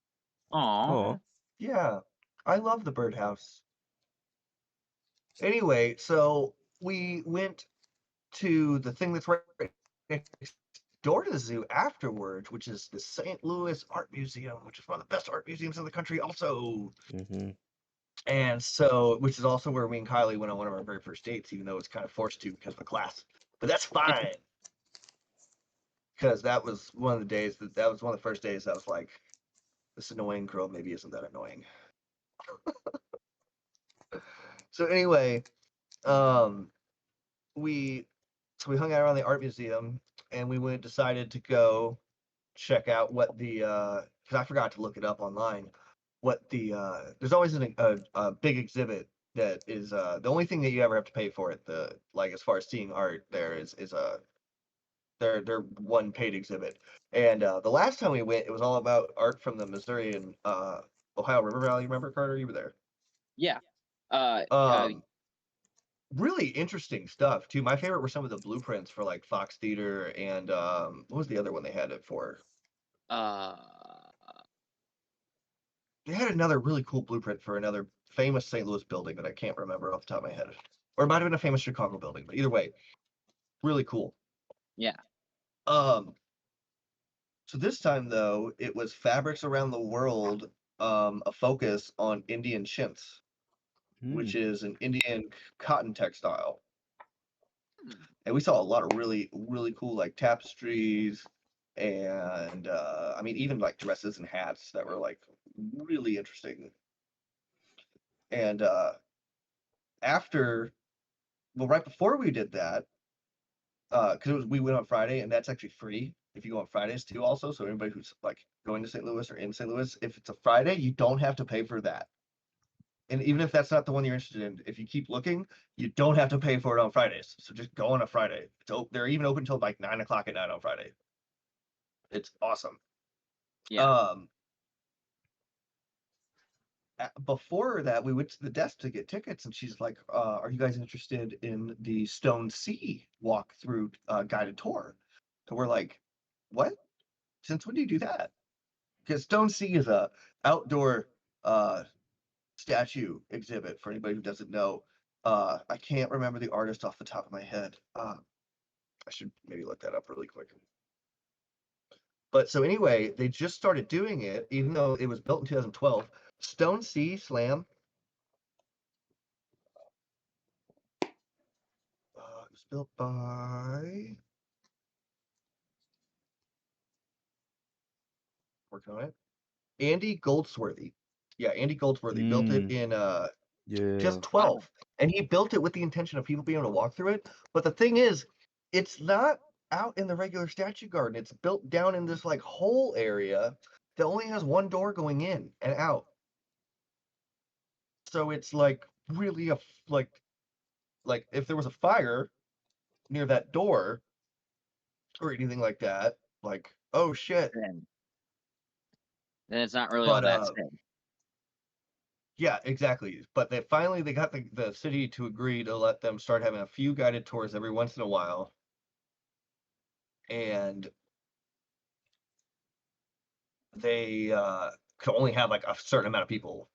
[SPEAKER 2] Aw.
[SPEAKER 3] Oh.
[SPEAKER 1] Yeah, I love the bird house. Anyway, so we went to the thing that's right next door to the zoo afterwards, which is the St. Louis Art Museum, which is one of the best art museums in the country, also.
[SPEAKER 3] Mm-hmm.
[SPEAKER 1] And so, which is also where me and Kylie went on one of our very first dates, even though it's kind of forced to because of the class. But that's fine, because that was one of the days that was one of the first days I was like, this annoying girl maybe isn't that annoying. So anyway, um, we we hung out around the art museum, and we went decided to go check out what the because I forgot to look it up online. What the there's always a big exhibit that is the only thing that you ever have to pay for it. The like as far as seeing art there is their one paid exhibit. And the last time we went, it was all about art from the Missouri and Ohio River Valley. Remember, Carter? You were there.
[SPEAKER 2] Yeah. Uh,
[SPEAKER 1] Um, really interesting stuff too. My favorite were some of the blueprints for like Fox Theater and what was the other one they had it for?
[SPEAKER 2] uh,
[SPEAKER 1] They had another really cool blueprint for another famous St. Louis building that I can't remember off the top of my head. Or it might have been a famous Chicago building, but either way, really cool.
[SPEAKER 2] yeah.
[SPEAKER 1] Um, so this time though, it was fabrics around the world, a focus on Indian chintz, which is an Indian cotton textile. And we saw a lot of really, really cool like tapestries and I mean even like dresses and hats that were like really interesting. And after well, right before we did that, because it was we went on Friday, and that's actually free if you go on Fridays too. Also, so anybody who's like going to St. Louis or in St. Louis, if it's a Friday, you don't have to pay for that. And even if that's not the one you're interested in, if you keep looking, you don't have to pay for it on Fridays. So just go on a Friday. They're even open till like 9 o'clock at night on Friday. It's awesome.
[SPEAKER 2] Yeah.
[SPEAKER 1] Um, Before that, we went to the desk to get tickets, and she's like, "Are you guys interested in the Stone Sea walk through guided tour?" And we're like, "What? Since when do you do that?" Because Stone Sea is a outdoor uh, statue exhibit for anybody who doesn't know. I can't remember the artist off the top of my head. I should maybe look that up really quick. But so anyway, they just started doing it, even though it was built in 2012. Stone Sea Slam. It was built by. Working on it. Andy Goldsworthy. Yeah, Andy Goldsworthy built it in
[SPEAKER 3] Yeah.
[SPEAKER 1] 2012, and he built it with the intention of people being able to walk through it. But the thing is, it's not out in the regular statue garden. It's built down in this like whole area that only has one door going in and out. So it's like really like if there was a fire near that door or anything like that, like oh shit.
[SPEAKER 2] Then it's not really all
[SPEAKER 1] But
[SPEAKER 2] that safe.
[SPEAKER 1] yeah, exactly. But they got the city to agree to let them start having a few guided tours every once in a while. And they could only have like a certain amount of people,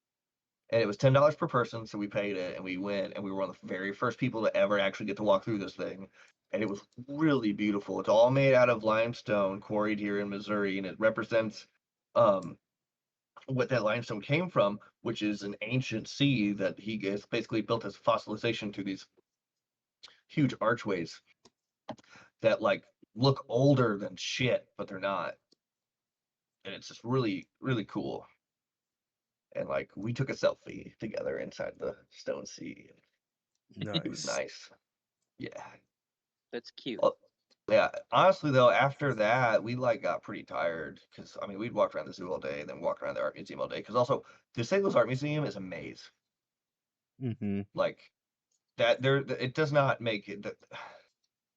[SPEAKER 1] and it was $10 per person. So we paid it, and we went, and we were one of the very first people to ever actually get to walk through this thing, and it was really beautiful. It's all made out of limestone, quarried here in Missouri, and it represents um, what that limestone came from, which is an ancient sea that he has basically built his fossilization through these huge archways that like look older than shit, but they're not. And it's just really, really cool. And like we took a selfie together inside the stone sea. It was
[SPEAKER 3] Nice.
[SPEAKER 1] nice. Yeah.
[SPEAKER 2] That's cute.
[SPEAKER 1] Oh, yeah. Honestly though, after that, we like got pretty tired because I mean we'd walk around the zoo all day and then walk around the art museum all day. Because also the St. Louis Art Museum is a maze.
[SPEAKER 3] Mm-hmm.
[SPEAKER 1] Like that there it does not make it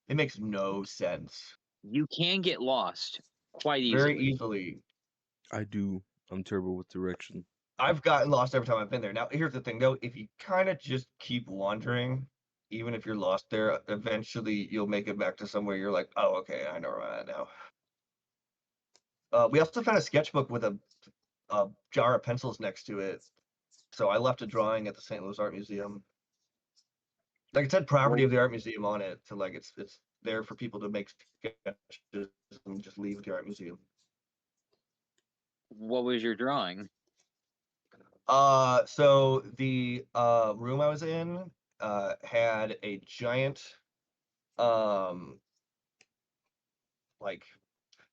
[SPEAKER 1] it makes no sense.
[SPEAKER 2] You can get lost quite
[SPEAKER 1] Very
[SPEAKER 2] easily.
[SPEAKER 1] easily.
[SPEAKER 3] I do. I'm terrible with direction.
[SPEAKER 1] I've gotten lost every time I've been there. Now, here's the thing though, if you kind of just keep wandering, even if you're lost there, eventually you'll make it back to somewhere you're like, oh, okay, I know where I'm at now. We also found a sketchbook with a jar of pencils next to it. So I left a drawing at the St. Louis Art Museum. Like it said property
[SPEAKER 2] Well,
[SPEAKER 1] of the art museum on it. So like it's there for people to make sketches and just leave the art museum.
[SPEAKER 2] what was your drawing?
[SPEAKER 1] So the room I was in had a giant um like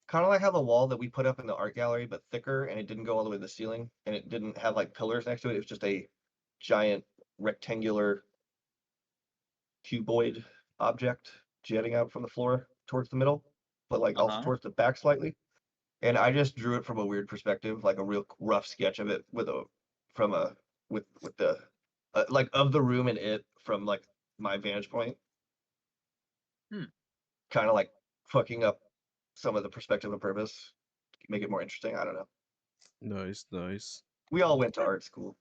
[SPEAKER 1] kind of like how the wall that we put up in the art gallery, but thicker, and it didn't go all the way to the ceiling, and it didn't have like pillars next to it. It was just a giant rectangular cuboid object jetting out from the floor towards the middle, but like also
[SPEAKER 2] Uh-huh.
[SPEAKER 1] towards the back slightly. And I just drew it from a weird perspective, like a real rough sketch of it with a from a with the like of the room and it from like my vantage point,
[SPEAKER 2] Hmm.
[SPEAKER 1] kind of like fucking up some of the perspective on purpose, make it more interesting. I don't know.
[SPEAKER 3] Nice, nice.
[SPEAKER 1] We all went to art school.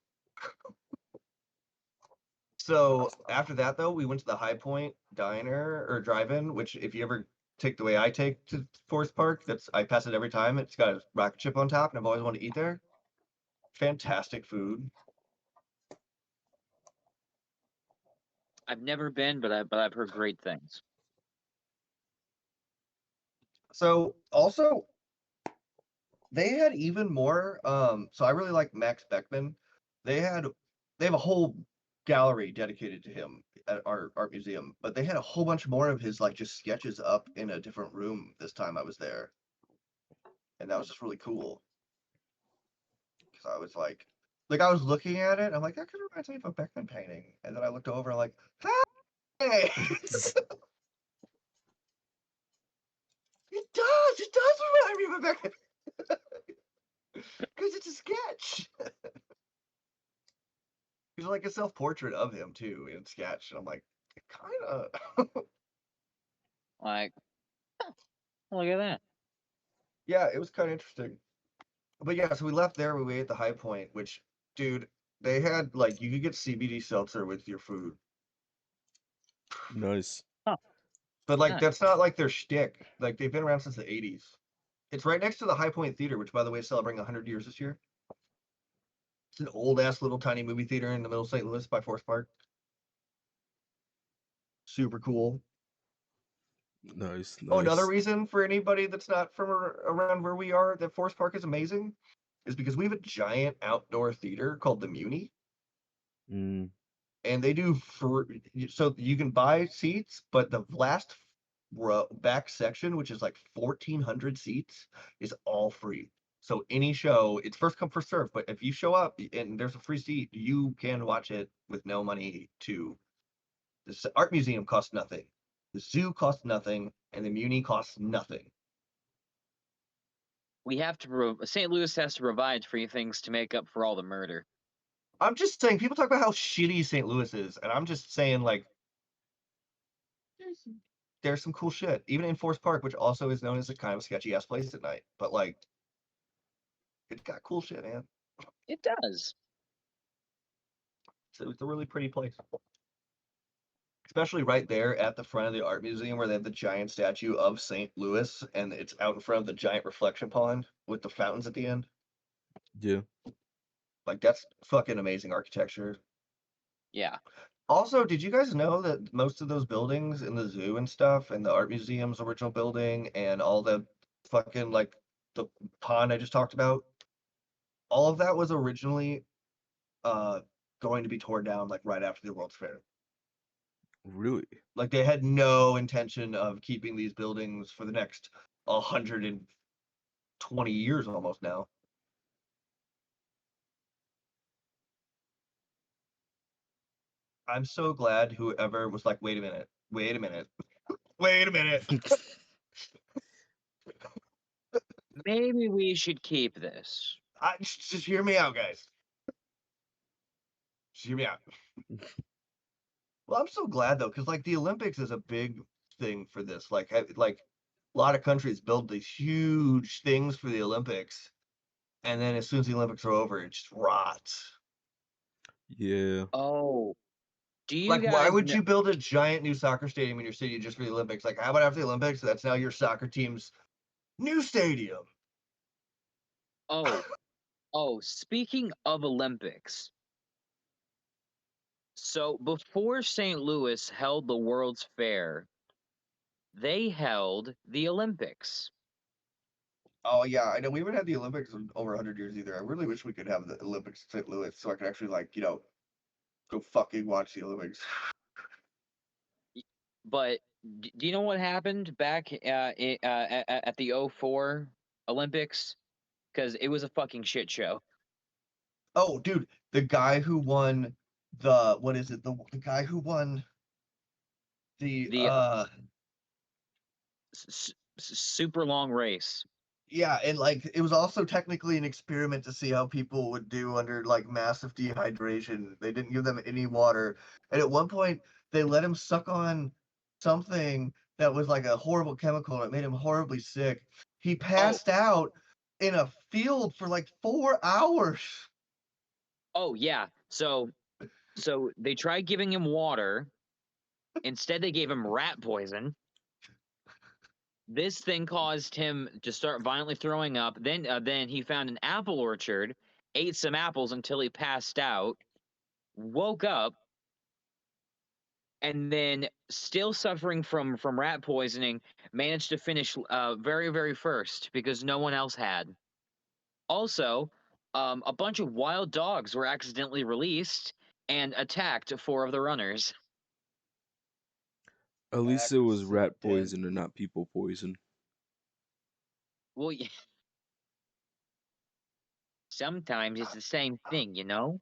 [SPEAKER 1] So after that, though, we went to the High Point Diner or Drive-In, which if you ever take the way I take to Forest Park, that's I pass it every time. It's got a rocket chip on top, and I've always wanted to eat there. Fantastic food.
[SPEAKER 2] I've never been, but I've heard great things.
[SPEAKER 1] So also they had even more. So I really like Max Beckman. They had they have a whole gallery dedicated to him at our art museum, but they had a whole bunch more of his like just sketches up in a different room this time I was there, and that was just really cool. Because I was like I was looking at it, I'm like that could remind me of a Beckman painting, and then I looked over like, hey, it does remind me of a Beckman because it's a sketch. He's like a self-portrait of him too in sketch, and I'm like, kind of.
[SPEAKER 2] Like, look at that.
[SPEAKER 1] Yeah, it was kind of interesting. But yeah, so we left there. We ate the High Point, which, dude, they had like you could get CBD seltzer with your food,
[SPEAKER 3] Nice.
[SPEAKER 2] Huh.
[SPEAKER 1] but like
[SPEAKER 2] Nice.
[SPEAKER 1] that's not like their shtick. Like they've been around since the '80s. It's right next to the High Point Theater, which, by the way, is celebrating 100 years this year. It's an old ass little tiny movie theater in the middle of St. Louis by Forest Park. Super cool.
[SPEAKER 3] Nice,
[SPEAKER 1] Oh, another
[SPEAKER 3] nice.
[SPEAKER 1] reason for anybody that's not from around where we are that Forest Park is amazing is because we have a giant outdoor theater called the Muni,
[SPEAKER 3] Mm,
[SPEAKER 1] and they do so you can buy seats, but the last row back section, which is like 1,400 seats, is all free. So any show, it's first come first serve. But if you show up and there's a free seat, you can watch it with no money. To the art museum costs nothing, the zoo costs nothing, and the Muni costs nothing.
[SPEAKER 2] We have to. St. Louis has to provide free things to make up for all the murder.
[SPEAKER 1] I'm just saying, people talk about how shitty St. Louis is, and I'm just saying, like, there's some cool shit, even in Forest Park, which also is known as a kind of sketchy ass place at night. But like, it's got cool shit, man.
[SPEAKER 2] It does.
[SPEAKER 1] So it's a really pretty place. especially right there at the front of the art museum where they have the giant statue of St. Louis, and it's out in front of the giant reflection pond with the fountains at the end.
[SPEAKER 3] Yeah.
[SPEAKER 1] Like that's fucking amazing architecture.
[SPEAKER 2] Yeah.
[SPEAKER 1] Also, did you guys know that most of those buildings in the zoo and stuff, and the art museum's original building, and all the fucking like the pond I just talked about, all of that was originally uh going to be torn down like right after the World's Fair.
[SPEAKER 3] Really?
[SPEAKER 1] Like they had no intention of keeping these buildings for the next 120 years almost now. I'm so glad whoever was like, wait a minute, wait a minute, wait a minute.
[SPEAKER 2] Maybe we should keep this.
[SPEAKER 1] Just hear me out, guys. Just hear me out. Well, I'm so glad though, because like the Olympics is a big thing for this. Like a lot of countries build these huge things for the Olympics, and then as soon as the Olympics are over, it just rots.
[SPEAKER 3] Yeah.
[SPEAKER 2] Oh, do you
[SPEAKER 1] Like, why
[SPEAKER 2] guys
[SPEAKER 1] would
[SPEAKER 2] know?
[SPEAKER 1] you build a giant new soccer stadium in your city just for the Olympics? Like, how about after the Olympics, that's now your soccer team's new stadium?
[SPEAKER 2] Oh, speaking of Olympics, so before St. Louis held the World's Fair, they held the Olympics.
[SPEAKER 1] Oh yeah, I know we haven't had the Olympics in over 100 years either. I really wish we could have the Olympics in St. Louis so I could actually like, go fucking watch the Olympics.
[SPEAKER 2] But do you know what happened back at the '04 Olympics? Because it was a fucking shit show.
[SPEAKER 1] Oh, dude, the guy who won the what is it? The guy who won the
[SPEAKER 2] The super long race.
[SPEAKER 1] yeah, and like it was also technically an experiment to see how people would do under like massive dehydration. They didn't give them any water. And at one point they let him suck on something that was like a horrible chemical and it made him horribly sick. He
[SPEAKER 2] Oh,
[SPEAKER 1] passed out in a field for like 4 hours.
[SPEAKER 2] oh yeah. So they tried giving him water. Instead, they gave him rat poison. This thing caused him to start violently throwing up. Then he found an apple orchard, ate some apples until he passed out, woke up, and then still suffering from rat poisoning, managed to finish very very first because no one else had. Also, a bunch of wild dogs were accidentally released and attacked four of the runners.
[SPEAKER 3] At least it was rat
[SPEAKER 1] Accident.
[SPEAKER 3] poison and not people poison.
[SPEAKER 2] Well, sometimes it's the same thing, you know?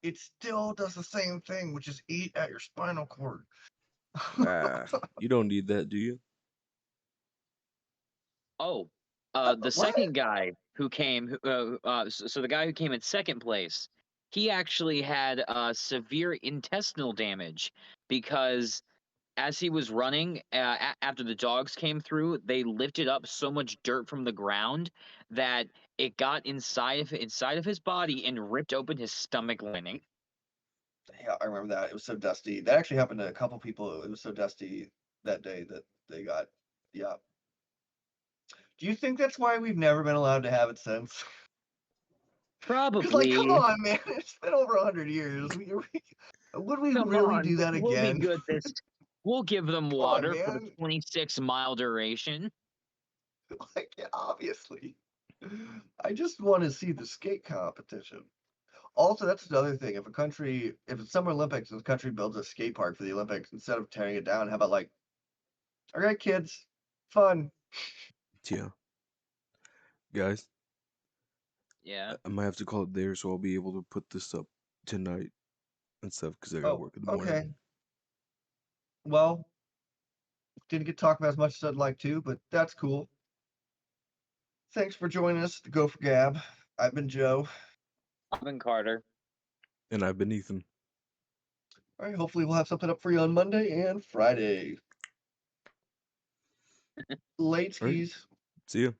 [SPEAKER 1] It still does the same thing, which is eat at your spinal cord.
[SPEAKER 3] You don't need that, do you?
[SPEAKER 2] Oh, the
[SPEAKER 1] What?
[SPEAKER 2] second guy who came, so the guy who came in second place, he actually had severe intestinal damage because as he was running, after the dogs came through, they lifted up so much dirt from the ground that it got inside of his body and ripped open his stomach lining.
[SPEAKER 1] Yeah, I remember that. It was so dusty. That actually happened to a couple people. It was so dusty that day that they got, yeah. Do you think that's why we've never been allowed to have it since? Because, like, come
[SPEAKER 2] Probably.
[SPEAKER 1] on, man. It's been over 100 years. Would we
[SPEAKER 2] Come
[SPEAKER 1] really
[SPEAKER 2] on,
[SPEAKER 1] do that
[SPEAKER 2] we'll be
[SPEAKER 1] again?
[SPEAKER 2] good this. We'll give them
[SPEAKER 1] Come on,
[SPEAKER 2] water for the
[SPEAKER 1] man.
[SPEAKER 2] 26-mile duration.
[SPEAKER 1] Like, yeah, obviously. I just want to see the skate competition. Also, that's another thing. If it's Summer Olympics and the country builds a skate park for the Olympics, instead of tearing it down, how about like, all right, kids, fun.
[SPEAKER 3] Yeah. Guys,
[SPEAKER 2] Yeah.
[SPEAKER 3] I might have to call it there so I'll be able to put this up tonight and stuff because I gotta
[SPEAKER 1] Oh,
[SPEAKER 3] work in the morning.
[SPEAKER 1] okay. Well, didn't get to talk about as much as I'd like to, but that's cool. Thanks for joining us to Gopher Gab. I've been Joe.
[SPEAKER 2] I've been Carter.
[SPEAKER 3] And I've been Ethan.
[SPEAKER 1] All right, hopefully we'll have something up for you on Monday and Friday. Late
[SPEAKER 3] All right.
[SPEAKER 1] skis.
[SPEAKER 3] See ya.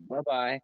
[SPEAKER 2] Bye bye.